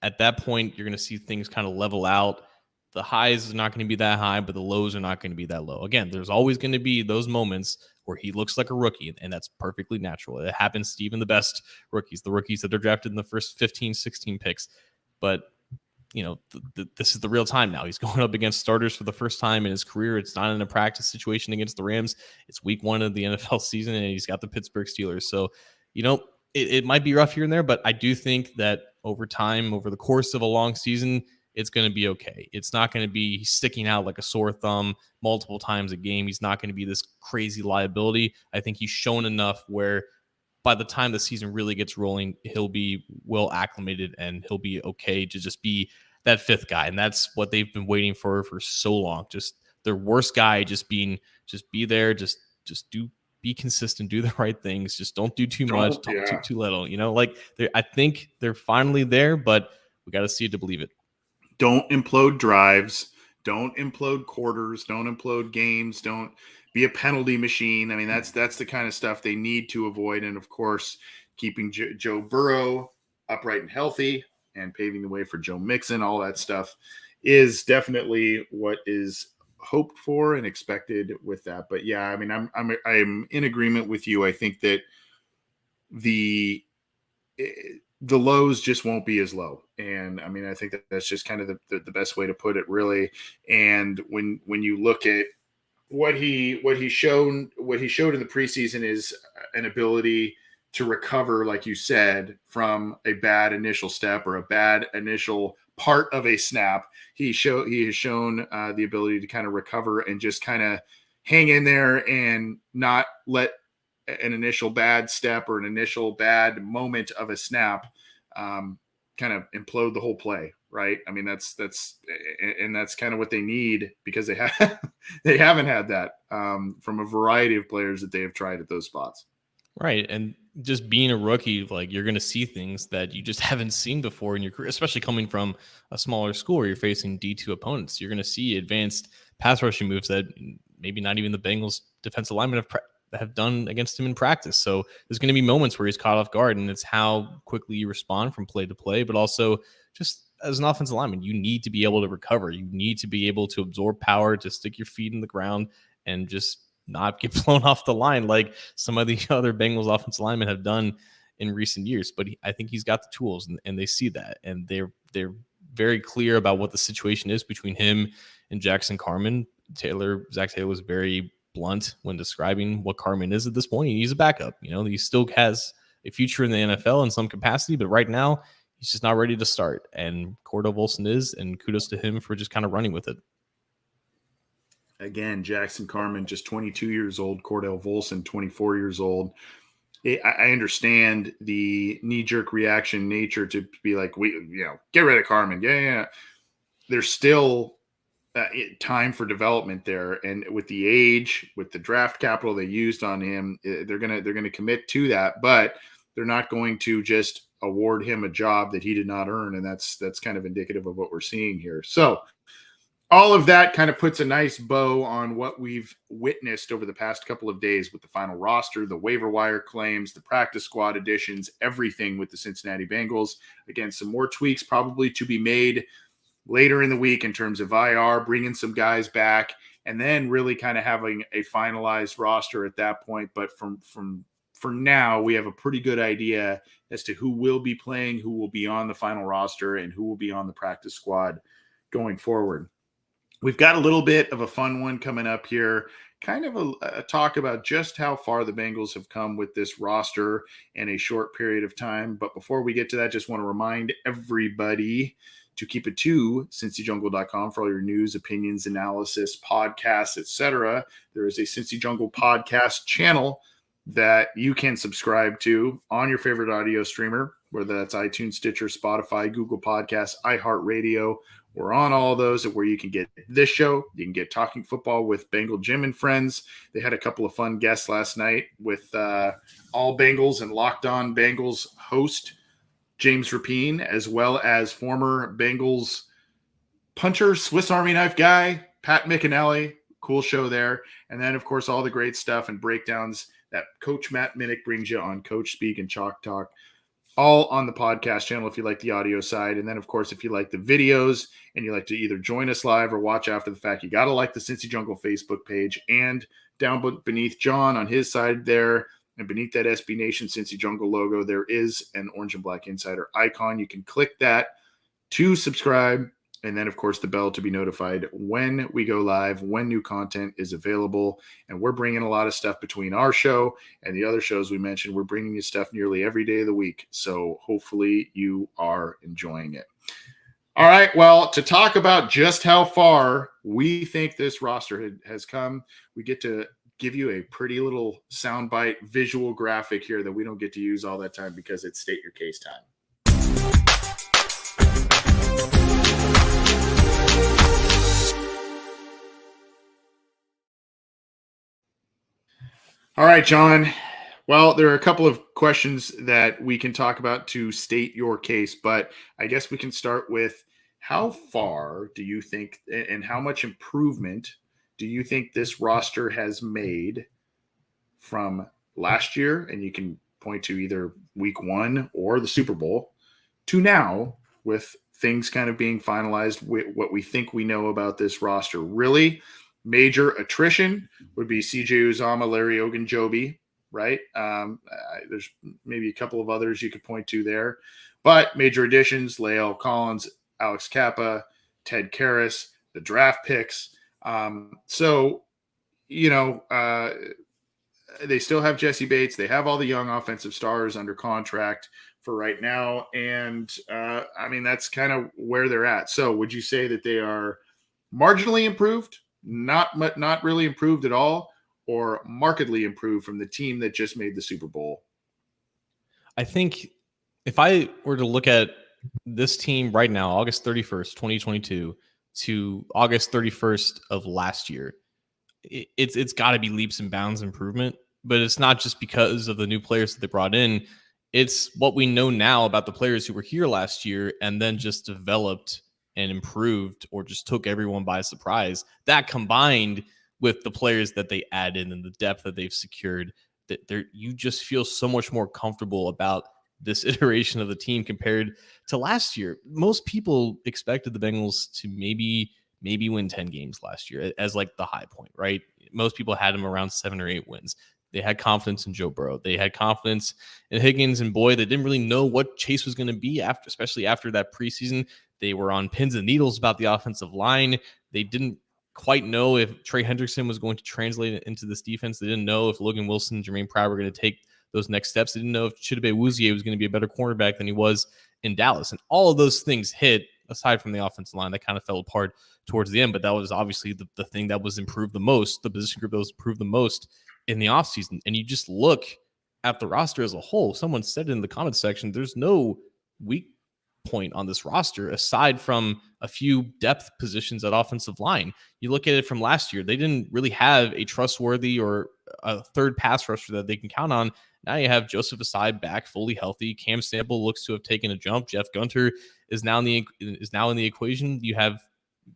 at that point you're going to see things kind of level out. The highs are not going to be that high, but the lows are not going to be that low. Again, there's always going to be those moments where he looks like a rookie, and that's perfectly natural. It happens to even the best rookies, the rookies that are drafted in the first 15, 16 picks. But this is the real time now. He's going up against starters for the first time in his career. It's not in a practice situation against the Rams. It's week 1 of the NFL season, and he's got the Pittsburgh Steelers. So, it might be rough here and there, but I do think that over time, over the course of a long season, it's going to be okay. It's not going to be sticking out like a sore thumb multiple times a game. He's not going to be this crazy liability. I think he's shown enough where by the time the season really gets rolling, he'll be well acclimated and he'll be okay to just be that fifth guy. And that's what they've been waiting for so long. Just their worst guy, just be there, just be consistent, do the right things. Just don't do too much, don't too little. I think they're finally there, but we got to see it to believe it. Don't implode drives. Don't implode quarters. Don't implode games. Don't be a penalty machine. I mean, that's the kind of stuff they need to avoid. And of course, keeping Joe Burrow upright and healthy and paving the way for Joe Mixon, all that stuff is definitely what is hoped for and expected with that. But yeah, I mean, I'm in agreement with you. I think that the lows just won't be as low. And I mean, I think that's just kind of the best way to put it, really. And when you look at what he showed in the preseason is an ability to recover, like you said, from a bad initial step or a bad initial part of a snap. He has shown the ability to kind of recover and just kind of hang in there and not let an initial bad step or an initial bad moment of a snap kind of implode the whole play, right? I mean, that's kind of what they need, because they haven't had that from a variety of players that they have tried at those spots. Right. And just being a rookie, like, you're going to see things that you just haven't seen before in your career, especially coming from a smaller school where you're facing D2 opponents. You're going to see advanced pass rushing moves that maybe not even the Bengals defensive linemen have done against him in practice. So there's going to be moments where he's caught off guard, and it's how quickly you respond from play to play. But also, just as an offensive lineman, you need to be able to recover. You need to be able to absorb power, to stick your feet in the ground and just not get blown off the line like some of the other Bengals offensive linemen have done in recent years. But I think he's got the tools, and they see that, and they're very clear about what the situation is between him and Jackson Carman. Zach Taylor was very blunt when describing what Carman is at this point. He's a backup. He still has a future in the NFL in some capacity, but right now he's just not ready to start. And Cordell Volson is, and kudos to him for just kind of running with it. Again, Jackson Carman, just 22 years old. Cordell Volson, 24 years old. I understand the knee-jerk reaction nature to be like, get rid of Carman. Yeah. There's still time for development there, and with the age, with the draft capital they used on him, they're gonna commit to that, but they're not going to just award him a job that he did not earn, and that's kind of indicative of what we're seeing here. So all of that kind of puts a nice bow on what we've witnessed over the past couple of days with the final roster, the waiver wire claims, the practice squad additions, everything with the Cincinnati Bengals. Again, some more tweaks probably to be made later in the week in terms of IR, bringing some guys back, and then really kind of having a finalized roster at that point. But for now, we have a pretty good idea as to who will be playing, who will be on the final roster, and who will be on the practice squad going forward. We've got a little bit of a fun one coming up here, kind of a talk about just how far the Bengals have come with this roster in a short period of time. But before we get to that, just want to remind everybody to keep it to CincyJungle.com for all your news, opinions, analysis, podcasts, etc. There is a Cincy Jungle podcast channel that you can subscribe to on your favorite audio streamer, whether that's iTunes, Stitcher, Spotify, Google Podcasts, iHeartRadio. We're on all of those, where you can get this show. You can get Talking Football with Bengal Jim and friends. They had a couple of fun guests last night with All Bengals and Locked On Bengals host James Rapine, as well as former Bengals puncher, Swiss Army knife guy, Pat McAnally. Cool show there. And then, of course, all the great stuff and breakdowns that Coach Matt Minnick brings you on Coach Speak and Chalk Talk, all on the podcast channel if you like the audio side. And then, of course, if you like the videos and you like to either join us live or watch after the fact, you got to like the Cincy Jungle Facebook page. And down beneath John on his side there, and beneath that SB Nation Cincy Jungle logo, there is an orange and black insider icon. You can click that to subscribe. And then, of course, the bell to be notified when we go live, when new content is available. And we're bringing a lot of stuff between our show and the other shows we mentioned. We're bringing you stuff nearly every day of the week. So hopefully you are enjoying it. All right. Well, to talk about just how far we think this roster has come, we get to give you a pretty little soundbite visual graphic here that we don't get to use all that time because it's State Your Case time. All right, John. Well, there are a couple of questions that we can talk about to state your case, but I guess we can start with how far do you think and how much improvement do you think this roster has made from last year? And you can point to either week one or the Super Bowl to now, with things kind of being finalized, what we think we know about this roster. Really, major attrition would be CJ Uzomah, Larry Ogunjobi, right? There's maybe a couple of others you could point to there. But major additions, Lael Collins, Alex Kappa, Ted Karras, the draft picks. They still have Jesse Bates. They have all the young offensive stars under contract for right now. And, that's kind of where they're at. So would you say that they are marginally improved, not really improved at all, or markedly improved from the team that just made the Super Bowl? I think if I were to look at this team right now, August 31st, 2022 to August 31st of last year, it's got to be leaps and bounds improvement. But it's not just because of the new players that they brought in. It's what we know now about the players who were here last year and then just developed and improved or just took everyone by surprise. That combined with the players that they added and the depth that they've secured, that you just feel so much more comfortable about this iteration of the team compared to last year. Most people expected the Bengals to maybe win 10 games last year as like the high point, right? Most people had them around 7 or 8 wins. They had confidence in Joe Burrow. They had confidence in Higgins and Boyd. They didn't really know what Chase was going to be especially after that preseason. They were on pins and needles about the offensive line. They didn't quite know if Trey Hendrickson was going to translate into this defense. They didn't know if Logan Wilson and Jermaine Pryor were going to take those next steps. They didn't know if Chidobe Awuzie was going to be a better cornerback than he was in Dallas. And all of those things hit aside from the offensive line that kind of fell apart towards the end, but that was obviously the thing that was improved the most, the position group that was improved the most in the offseason. And you just look at the roster as a whole. Someone said in the comments section, there's no weak point on this roster aside from a few depth positions at offensive line. You look at it from last year, they didn't really have a trustworthy or a third pass rusher that they can count on. Now you have Joseph Asai back fully healthy. Cam Sample looks to have taken a jump. Jeff Gunter is now in the equation. You have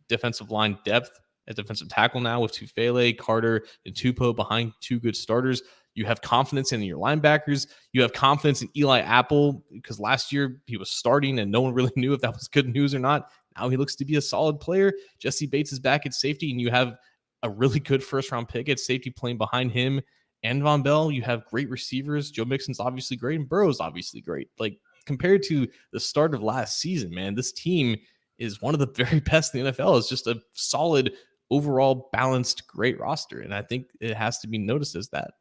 defensive line depth at defensive tackle now with Tufele, Carter, and Tupou behind two good starters. You have confidence in your linebackers. You have confidence in Eli Apple because last year he was starting and no one really knew if that was good news or not. Now he looks to be a solid player. Jesse Bates is back at safety, and you have a really good first-round pick at safety playing behind him and Von Bell. You have great receivers. Joe Mixon's obviously great, and Burrow's obviously great. Like, compared to the start of last season, man, this team is one of the very best in the NFL. It's just a solid, overall balanced, great roster, and I think it has to be noticed as that.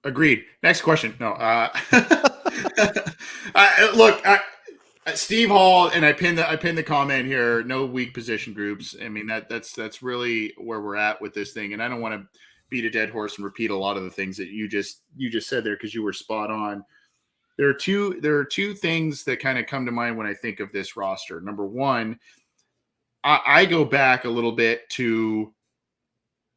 Agreed. Next question. No. Look, Steve Hall, and I pinned the comment here. No weak position groups. I mean that's really where we're at with this thing. And I don't want to beat a dead horse and repeat a lot of the things that you just said there because you were spot on. There are two things that kind of come to mind when I think of this roster. Number one, I go back a little bit to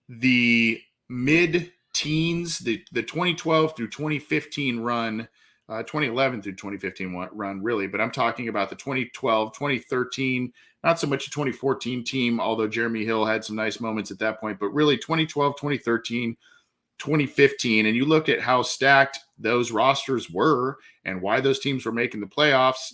the mid-teens, the 2012 through 2015 run, 2011 through 2015 run, really. But I'm talking about the 2012, 2013, not so much a 2014 team, although Jeremy Hill had some nice moments at that point, but really 2012, 2013, 2015. And you look at how stacked those rosters were and why those teams were making the playoffs.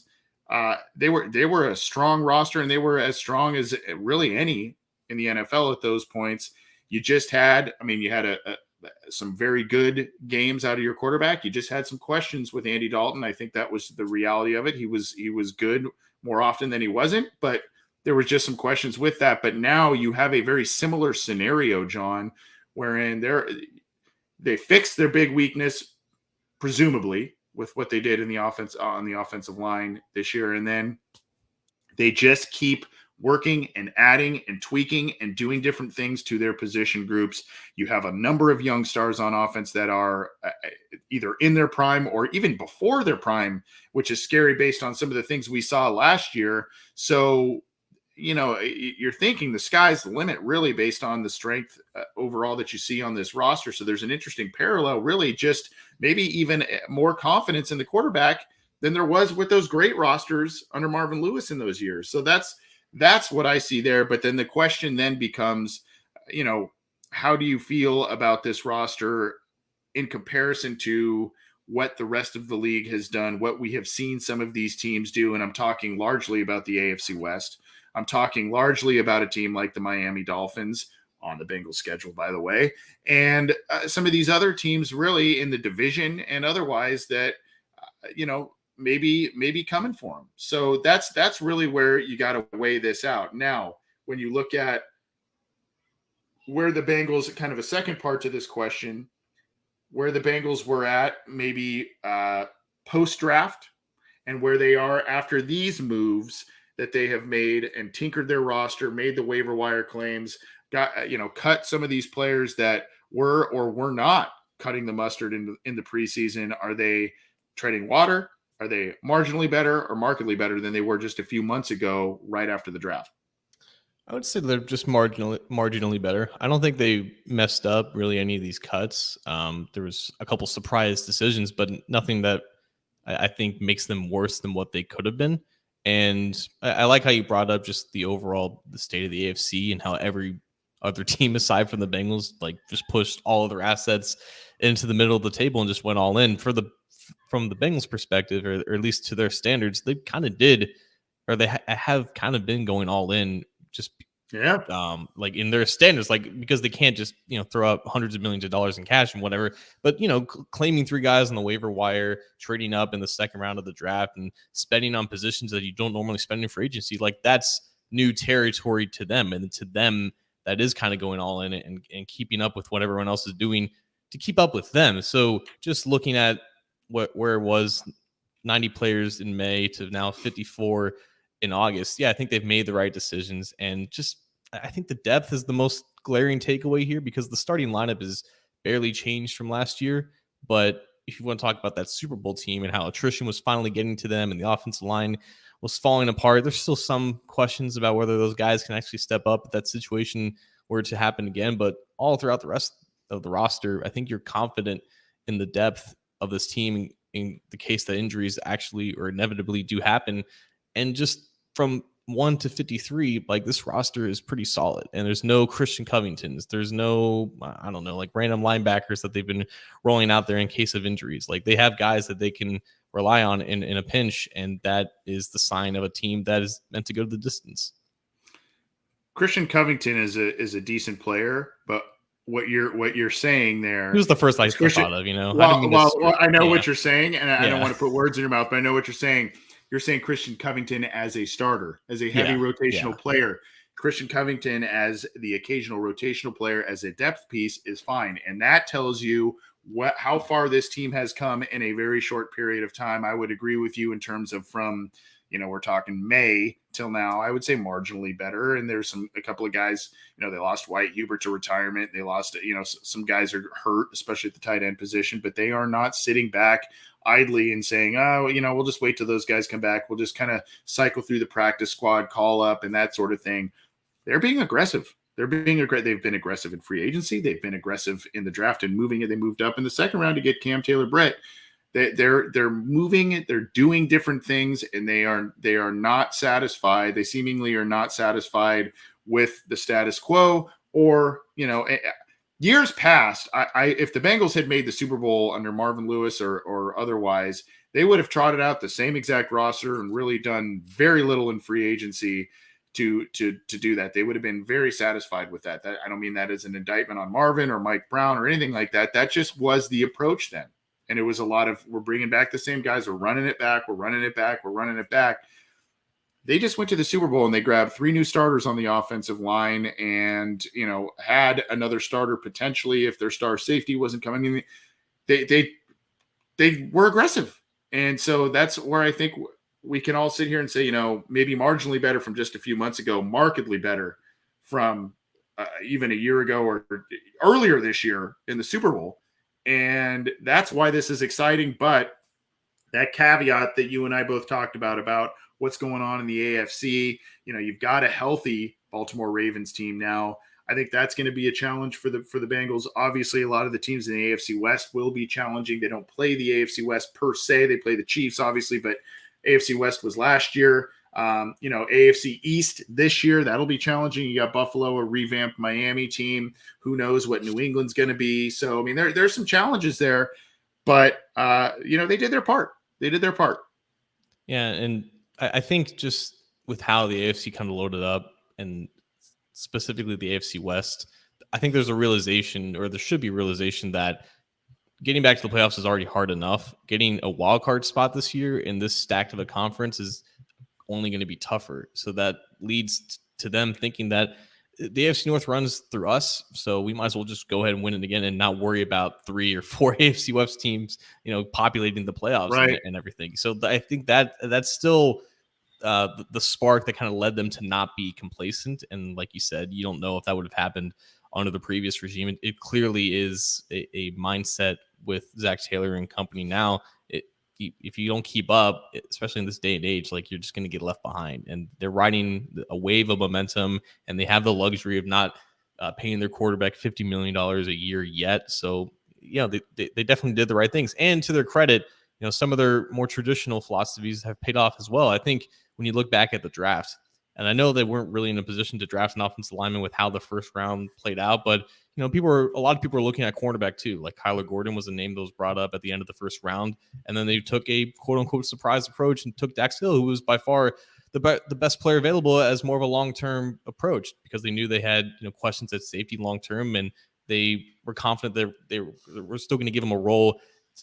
They were a strong roster, and they were as strong as really any in the NFL at those points. You just had, you had some very good games out of your quarterback. You just had some questions with Andy Dalton. I think that was the reality of it. He was good more often than he wasn't, but there was just some questions with that. But now you have a very similar scenario, John, wherein they fixed their big weakness, presumably, with what they did in the offense on the offensive line this year. And then they just keep working and adding and tweaking and doing different things to their position groups. You have a number of young stars on offense that are either in their prime or even before their prime, which is scary based on some of the things we saw last year. So, you're thinking the sky's the limit really based on the strength overall that you see on this roster. So there's an interesting parallel, really just maybe even more confidence in the quarterback than there was with those great rosters under Marvin Lewis in those years. So that's what I see there. But then the question then becomes, how do you feel about this roster in comparison to what the rest of the league has done, what we have seen some of these teams do? And I'm talking largely about the AFC West. I'm talking largely about a team like the Miami Dolphins on the Bengals schedule, by the way, and some of these other teams really in the division and otherwise that, maybe coming for them. So that's really where you got to weigh this out. Now, when you look at where the Bengals, kind of a second part to this question, where the Bengals were at maybe post-draft and where they are after these moves that they have made and tinkered their roster, made the waiver wire claims, cut some of these players that were or were not cutting the mustard in the preseason. Are they treading water? Are they marginally better or markedly better than they were just a few months ago, right after the draft? I would say they're just marginally better. I don't think they messed up really any of these cuts. There was a couple surprise decisions, but nothing that I think makes them worse than what they could have been. And I like how you brought up just the state of the AFC and how every other team aside from the Bengals just pushed all of their assets into the middle of the table and just went all in. From the Bengals perspective, or at least to their standards, they kind of did, or they have kind of been going all in. Just in their standards, because they can't just throw out hundreds of millions of dollars in cash and whatever, but claiming 3 guys on the waiver wire, trading up in the second round of the draft, and spending on positions that you don't normally spend in free agency, that's new territory to them, and to them that is kind of going all in and keeping up with what everyone else is doing to keep up with them. So just looking at where it was 90 players in May to now 54 in August, yeah, I think they've made the right decisions. And just, I think the depth is the most glaring takeaway here because the starting lineup is barely changed from last year. But if you want to talk about that Super Bowl team and how attrition was finally getting to them and the offensive line was falling apart, there's still some questions about whether those guys can actually step up if that situation were to happen again. But all throughout the rest of the roster, I think you're confident in the depth of this team in the case that injuries actually or inevitably do happen. And just from 1 to 53, like this roster is pretty solid. And there's no Christian Covingtons. There's no, I don't know, like random linebackers that they've been rolling out there in case of injuries. Like they have guys that they can rely on in a pinch. And that is the sign of a team that is meant to go to the distance. Christian Covington is a decent player, but what you're saying there, he was the first I thought of, Well, I know what you're saying, and I don't want to put words in your mouth, but I know what you're saying. You're saying Christian Covington as a starter, as a heavy rotational player. Christian Covington as the occasional rotational player, as a depth piece is fine, and that tells you how far this team has come in a very short period of time. I would agree with you in terms of from, we're talking May till now, I would say marginally better. And there's a couple of guys, they lost White Hubert to retirement. They lost, some guys are hurt, especially at the tight end position, but they are not sitting back idly and saying, oh, we'll just wait till those guys come back. We'll just kind of cycle through the practice squad, call up and that sort of thing. They're being aggressive. They've been aggressive in free agency. They've been aggressive in the draft and moving it. They moved up in the second round to get Cam Taylor-Britt. They're moving it. They're doing different things, and they are not satisfied. They seemingly are not satisfied with the status quo. Or years past, if the Bengals had made the Super Bowl under Marvin Lewis or otherwise, they would have trotted out the same exact roster and really done very little in free agency to do that. They would have been very satisfied with that. I don't mean that as an indictment on Marvin or Mike Brown or anything like that. That just was the approach then. And it was a lot of, we're bringing back the same guys. We're running it back. We're running it back. We're running it back. They just went to the Super Bowl and they grabbed 3 new starters on the offensive line and, had another starter potentially if their star safety wasn't coming. I mean, they were aggressive. And so that's where I think we can all sit here and say, maybe marginally better from just a few months ago, markedly better from even a year ago or earlier this year in the Super Bowl. And that's why this is exciting. But that caveat that you and I both talked about what's going on in the AFC, you've got a healthy Baltimore Ravens team now. I think that's going to be a challenge for the Bengals. Obviously, a lot of the teams in the AFC West will be challenging. They don't play the AFC West per se. They play the Chiefs, obviously, but AFC West was last year. AFC East this year, that'll be challenging. You got Buffalo, a revamped Miami team. Who knows what New England's going to be? So, I mean, there's some challenges there, but, they did their part. They did their part. Yeah, and I think just with how the AFC kind of loaded up and specifically the AFC West, I think there's a realization, or there should be a realization, that getting back to the playoffs is already hard enough. Getting a wild card spot this year in this stacked of a conference is only going to be tougher. So that leads to them thinking that the AFC North runs through us, so we might as well just go ahead and win it again and not worry about 3 or 4 AFC West teams, populating the playoffs, right, and everything. So I think that's still the spark that kind of led them to not be complacent. And like you said, you don't know if that would have happened under the previous regime. It clearly is a mindset with Zach Taylor and company now. If you don't keep up, especially in this day and age, like, you're just going to get left behind. And they're riding a wave of momentum, and they have the luxury of not paying their quarterback $50 million a year yet. So, they definitely did the right things. And to their credit, some of their more traditional philosophies have paid off as well. I think when you look back at the draft, and I know they weren't really in a position to draft an offensive lineman with how the first round played out, but a lot of people are looking at cornerback too. Like Kyler Gordon was a name that was brought up at the end of the first round, and then they took a quote unquote surprise approach and took Dax Hill, who was by far the best player available, as more of a long term approach, because they knew they had questions at safety long term, and they were confident that they were still going to give him a role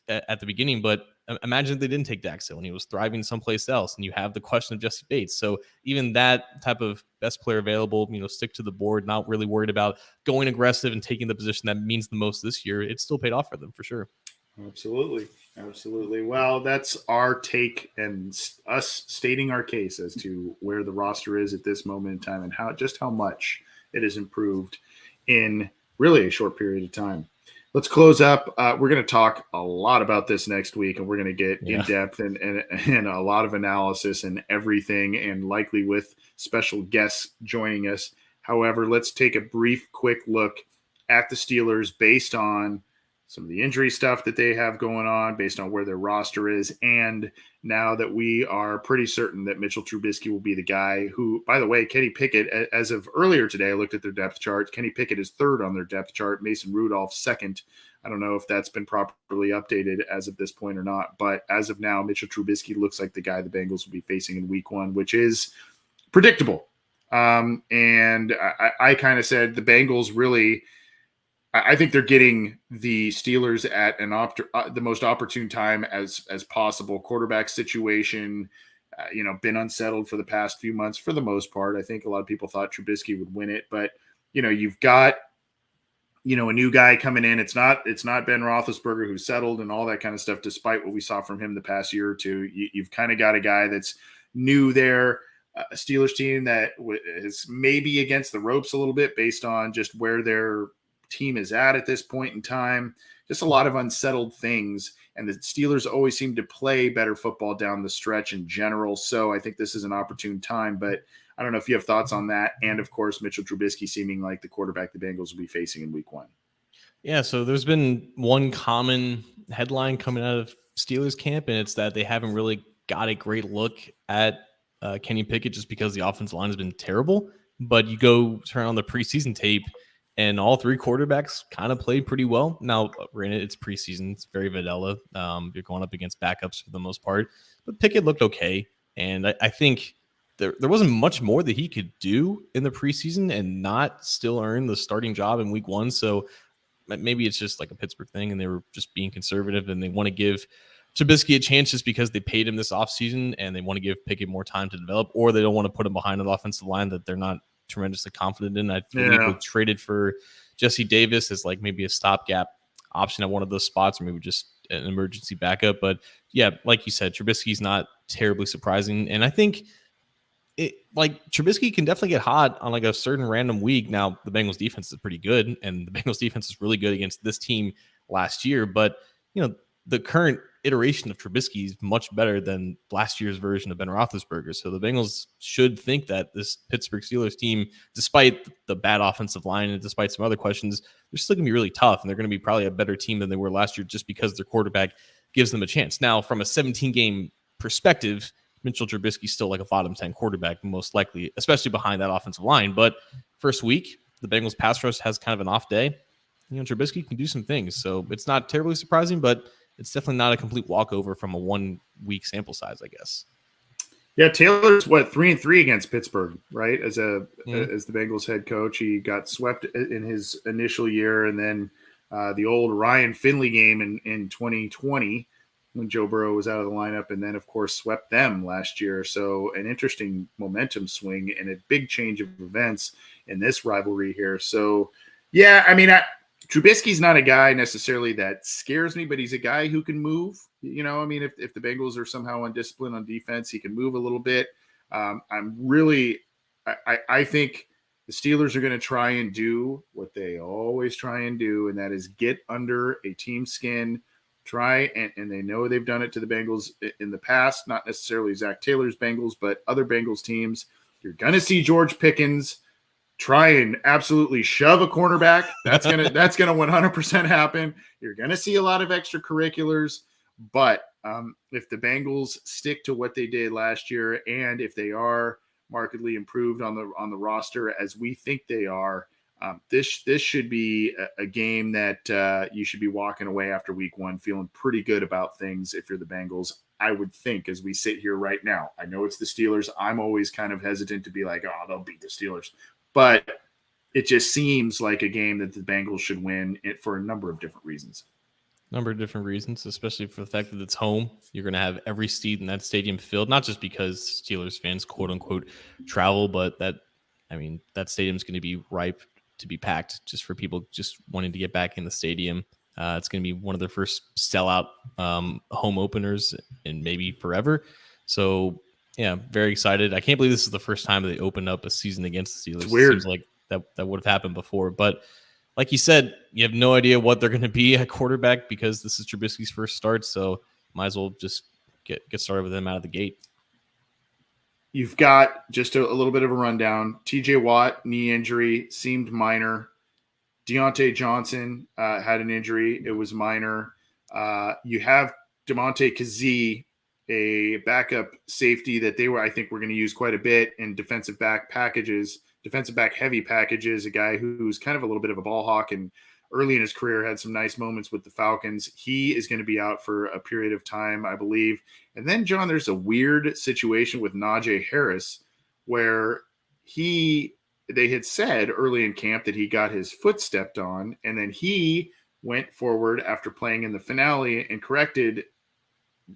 at the beginning. But imagine if they didn't take Dax Hill and he was thriving someplace else, and you have the question of Jesse Bates. So even that type of best player available, stick to the board, not really worried about going aggressive and taking the position that means the most this year, it still paid off for them for sure. Absolutely. Absolutely. Well, that's our take and us stating our case as to where the roster is at this moment in time and how much it has improved in really a short period of time. Let's close up. We're going to talk a lot about this next week, and we're going to get in depth and a lot of analysis and everything, and likely with special guests joining us. However, let's take a brief, quick look at the Steelers based on some of the injury stuff that they have going on, based on where their roster is, and now that we are pretty certain that Mitchell Trubisky will be the guy who, by the way, Kenny Pickett, as of earlier today, I looked at their depth chart. Kenny Pickett is third on their depth chart. Mason Rudolph second. I don't know if that's been properly updated as of this point or not, but as of now, Mitchell Trubisky looks like the guy the Bengals will be facing in week one, which is predictable. And I kind of said the Bengals really – I think they're getting the Steelers at the most opportune time as possible. Quarterback situation, been unsettled for the past few months for the most part. I think a lot of people thought Trubisky would win it, but you've got a new guy coming in. It's not Ben Roethlisberger who's settled and all that kind of stuff. Despite what we saw from him the past year or two, you've kind of got a guy that's new there. A Steelers team that is maybe against the ropes a little bit based on just where their team is at this point in time. Just a lot of unsettled things, and the Steelers always seem to play better football down the stretch in general. So I think this is an opportune time, but I don't know if you have thoughts on that. And of course, Mitchell Trubisky seeming like the quarterback the Bengals will be facing in week one. Yeah, so there's been one common headline coming out of Steelers camp, and it's that they haven't really got a great look at Kenny Pickett just because the offensive line has been terrible. But you go turn on the preseason tape, and all three quarterbacks kind of played pretty well. Now, granted, it's preseason. It's very vanilla. You're going up against backups for the most part. But Pickett looked okay. And I think there wasn't much more that he could do in the preseason and not still earn the starting job in week one. So maybe it's just like a Pittsburgh thing, and they were just being conservative, and they want to give Trubisky a chance just because they paid him this offseason, and they want to give Pickett more time to develop, or they don't want to put him behind an offensive line that they're not tremendously confident in. I believe they traded for Jesse Davis as like maybe a stopgap option at one of those spots, or maybe just an emergency backup. But yeah, like you said, Trubisky's not terribly surprising. And I think Trubisky can definitely get hot on like a certain random week. Now, the Bengals defense is pretty good, and the Bengals defense is really good against this team last year. But, the current iteration of Trubisky is much better than last year's version of Ben Roethlisberger. So the Bengals should think that this Pittsburgh Steelers team, despite the bad offensive line and despite some other questions, they're still going to be really tough, and they're going to be probably a better team than they were last year just because their quarterback gives them a chance. Now, from a 17-game perspective, Mitchell Trubisky's still like a bottom 10 quarterback, most likely, especially behind that offensive line. But first week, the Bengals pass rush has kind of an off day. Trubisky can do some things. So it's not terribly surprising, but it's definitely not a complete walkover from a 1 week sample size, I guess. Yeah, Taylor's 3-3 against Pittsburgh, right? As the Bengals head coach, he got swept in his initial year, and then the old Ryan Finley game in 2020 when Joe Burrow was out of the lineup, and then of course swept them last year. So an interesting momentum swing and a big change of events in this rivalry here. So yeah, I mean, Trubisky's not a guy necessarily that scares me, but he's a guy who can move. If the Bengals are somehow undisciplined on defense, he can move a little bit. I think the Steelers are going to try and do what they always try and do, and that is get under a team's skin, and they know they've done it to the Bengals in the past, not necessarily Zach Taylor's Bengals, but other Bengals teams. You're going to see George Pickens try and absolutely shove a cornerback. That's gonna 100% happen. You're gonna see a lot of extracurriculars, but if the Bengals stick to what they did last year, and if they are markedly improved on the roster as we think they are, this should be a game that you should be walking away after week one feeling pretty good about things. If you're the Bengals, I would think, as we sit here right now, I know it's the Steelers. I'm always kind of hesitant to be like, oh, they'll beat the Steelers. But it just seems like a game that the Bengals should win it for a number of different reasons. Especially for the fact that it's home. You're going to have every seat in that stadium filled, not just because Steelers fans, quote unquote, travel, but that stadium's going to be ripe to be packed just for people just wanting to get back in the stadium. It's going to be one of their first sellout home openers in maybe forever. So, yeah, very excited. I can't believe this is the first time they opened up a season against the Steelers. It's weird. It seems like that would have happened before. But like you said, you have no idea what they're going to be at quarterback because this is Trubisky's first start. So might as well just get started with them out of the gate. You've got just a little bit of a rundown. TJ Watt, knee injury, seemed minor. Deontay Johnson had an injury. It was minor. You have DeMonte Kazee, a backup safety that I think we're going to use quite a bit in defensive back heavy packages, a guy who's kind of a little bit of a ball hawk and early in his career had some nice moments with the Falcons. He is going to be out for a period of time, I believe. And then, John, there's a weird situation with Najee Harris where they had said early in camp that he got his foot stepped on, and then he went forward after playing in the finale and corrected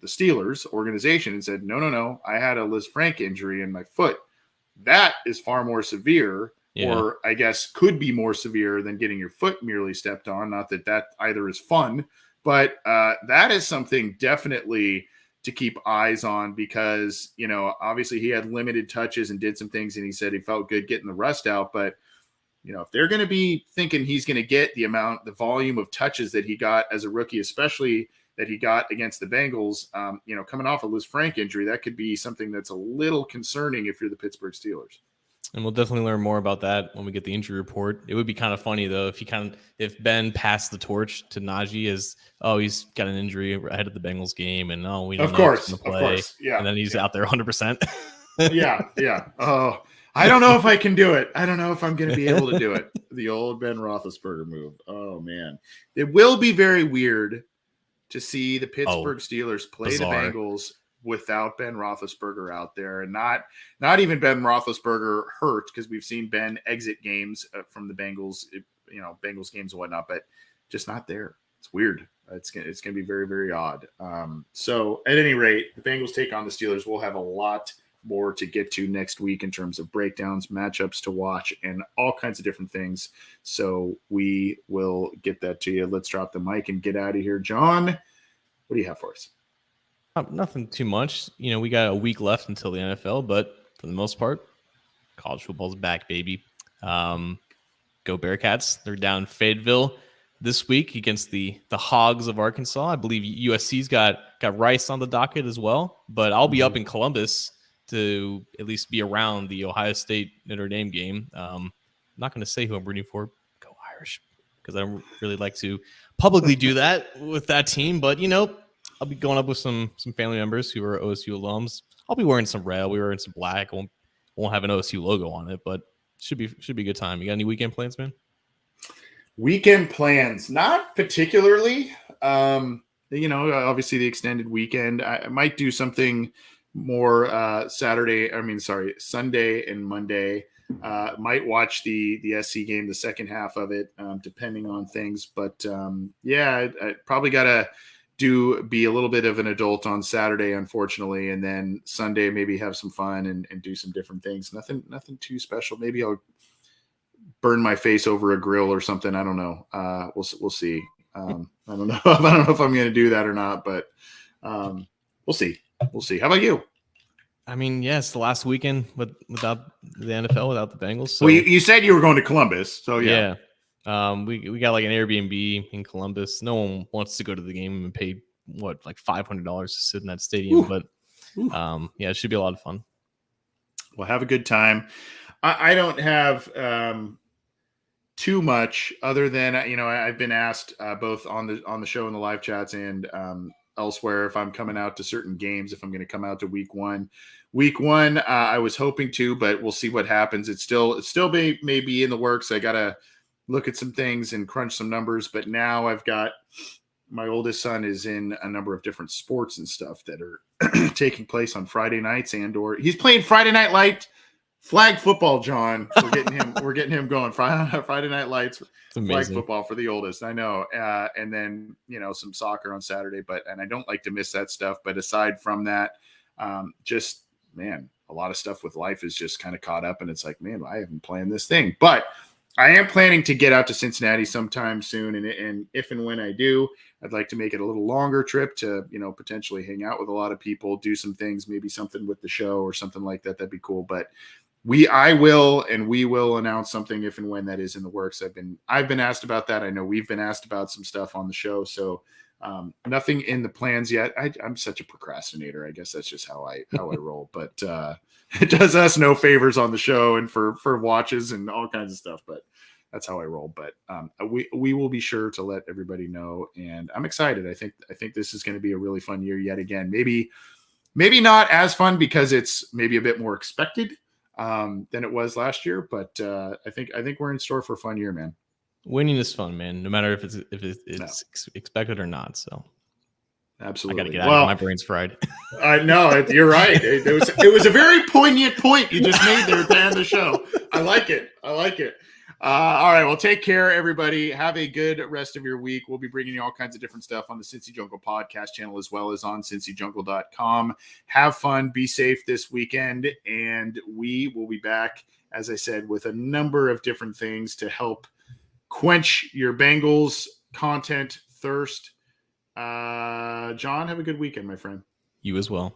the Steelers organization and said, no, I had a Liz Frank injury in my foot. That is far more severe, or I guess could be more severe than getting your foot merely stepped on. Not that either is fun, but that is something definitely to keep eyes on because, obviously he had limited touches and did some things, and he said he felt good getting the rust out. But, if they're going to be thinking he's going to get the volume of touches that he got as a rookie, especially that he got against the Bengals, coming off a Liz Frank injury, that could be something that's a little concerning if you're the Pittsburgh Steelers. And we'll definitely learn more about that when we get the injury report. It would be kind of funny though if Ben passed the torch to Najee as he's got an injury ahead of the Bengals game, and we don't know if he's going to play, yeah, and then he's out there 100%. yeah. Oh, I don't know if I can do it. I don't know if I'm going to be able to do it. The old Ben Roethlisberger move. Oh man, it will be very weird to see the Pittsburgh Steelers play bizarre. The Bengals without Ben Roethlisberger out there, and not even Ben Roethlisberger hurt, because we've seen Ben exit games from the Bengals, Bengals games and whatnot, but just not there. It's weird. It's going to be very, very odd. So at any rate, the Bengals take on the Steelers. We'll have a lot more to get to next week in terms of breakdowns, matchups to watch, and all kinds of different things. So we will get that to you. Let's drop the mic and get out of here. John, what do you have for us? Nothing too much. We got a week left until the NFL, but for the most part, college football's back, baby. Go Bearcats. They're down in Fayetteville this week against the Hogs of Arkansas. I believe USC's got Rice on the docket as well, but I'll be up in Columbus to at least be around the Ohio State Notre Dame game. I'm not going to say who I'm rooting for. Go Irish, because I don't really like to publicly do that with that team, but I'll be going up with some family members who are OSU alums. I'll be wearing some red. I'll be wearing some black. I won't have an OSU logo on it, but should be a good time. You got any weekend plans, man? Weekend plans, not particularly. Obviously the extended weekend. I might do something more Sunday and Monday. Might watch the SC game, the second half of it, depending on things. But I probably gotta be a little bit of an adult on Saturday, unfortunately, and then Sunday maybe have some fun and do some different things. Nothing too special. Maybe I'll burn my face over a grill or something. I don't know. We'll see. I don't know. I don't know if I'm going to do that or not, but we'll see. How about you? I mean, yes, the last weekend without the NFL, without the Bengals. So. Well, you said you were going to Columbus, so yeah. We got like an Airbnb in Columbus. No one wants to go to the game and pay like $500 to sit in that stadium, but it should be a lot of fun. Well, have a good time. I don't have too much other than I've been asked both on the show and the live chats and elsewhere if I'm coming out to certain games, if I'm going to come out to week one. I was hoping to, but we'll see what happens. It still may be in the works. I gotta look at some things and crunch some numbers, but now I've got my oldest son is in a number of different sports and stuff that are taking place on Friday nights or he's playing Friday Night Light flag football, John. We're getting him going. Friday Night Lights flag football for the oldest. I know. And then, some soccer on Saturday, and I don't like to miss that stuff. But aside from that, a lot of stuff with life is just kind of caught up, and it's like, man, I haven't planned this thing. But I am planning to get out to Cincinnati sometime soon, and if and when I do, I'd like to make it a little longer trip to, potentially hang out with a lot of people, do some things, maybe something with the show or something like that. That'd be cool. But we will announce something if and when that is in the works. I've been asked about that. I know we've been asked about some stuff on the show. So nothing in the plans yet. I'm such a procrastinator. I guess that's just how I roll. But it does us no favors on the show and for watches and all kinds of stuff. But that's how I roll. But we will be sure to let everybody know. And I'm excited. I think this is going to be a really fun year yet again. Maybe not as fun because it's maybe a bit more expected than it was last year. But I think we're in store for a fun year, man. Winning is fun, man. No matter if it's expected or not. So absolutely, I got to get out. My brain's fried. I know you're right. It was a very poignant point you just made there to end the show. I like it. All right. Well, take care, everybody. Have a good rest of your week. We'll be bringing you all kinds of different stuff on the Cincy Jungle podcast channel, as well as on cincyjungle.com. Have fun. Be safe this weekend. And we will be back, as I said, with a number of different things to help quench your Bengals content thirst. John, have a good weekend, my friend. You as well.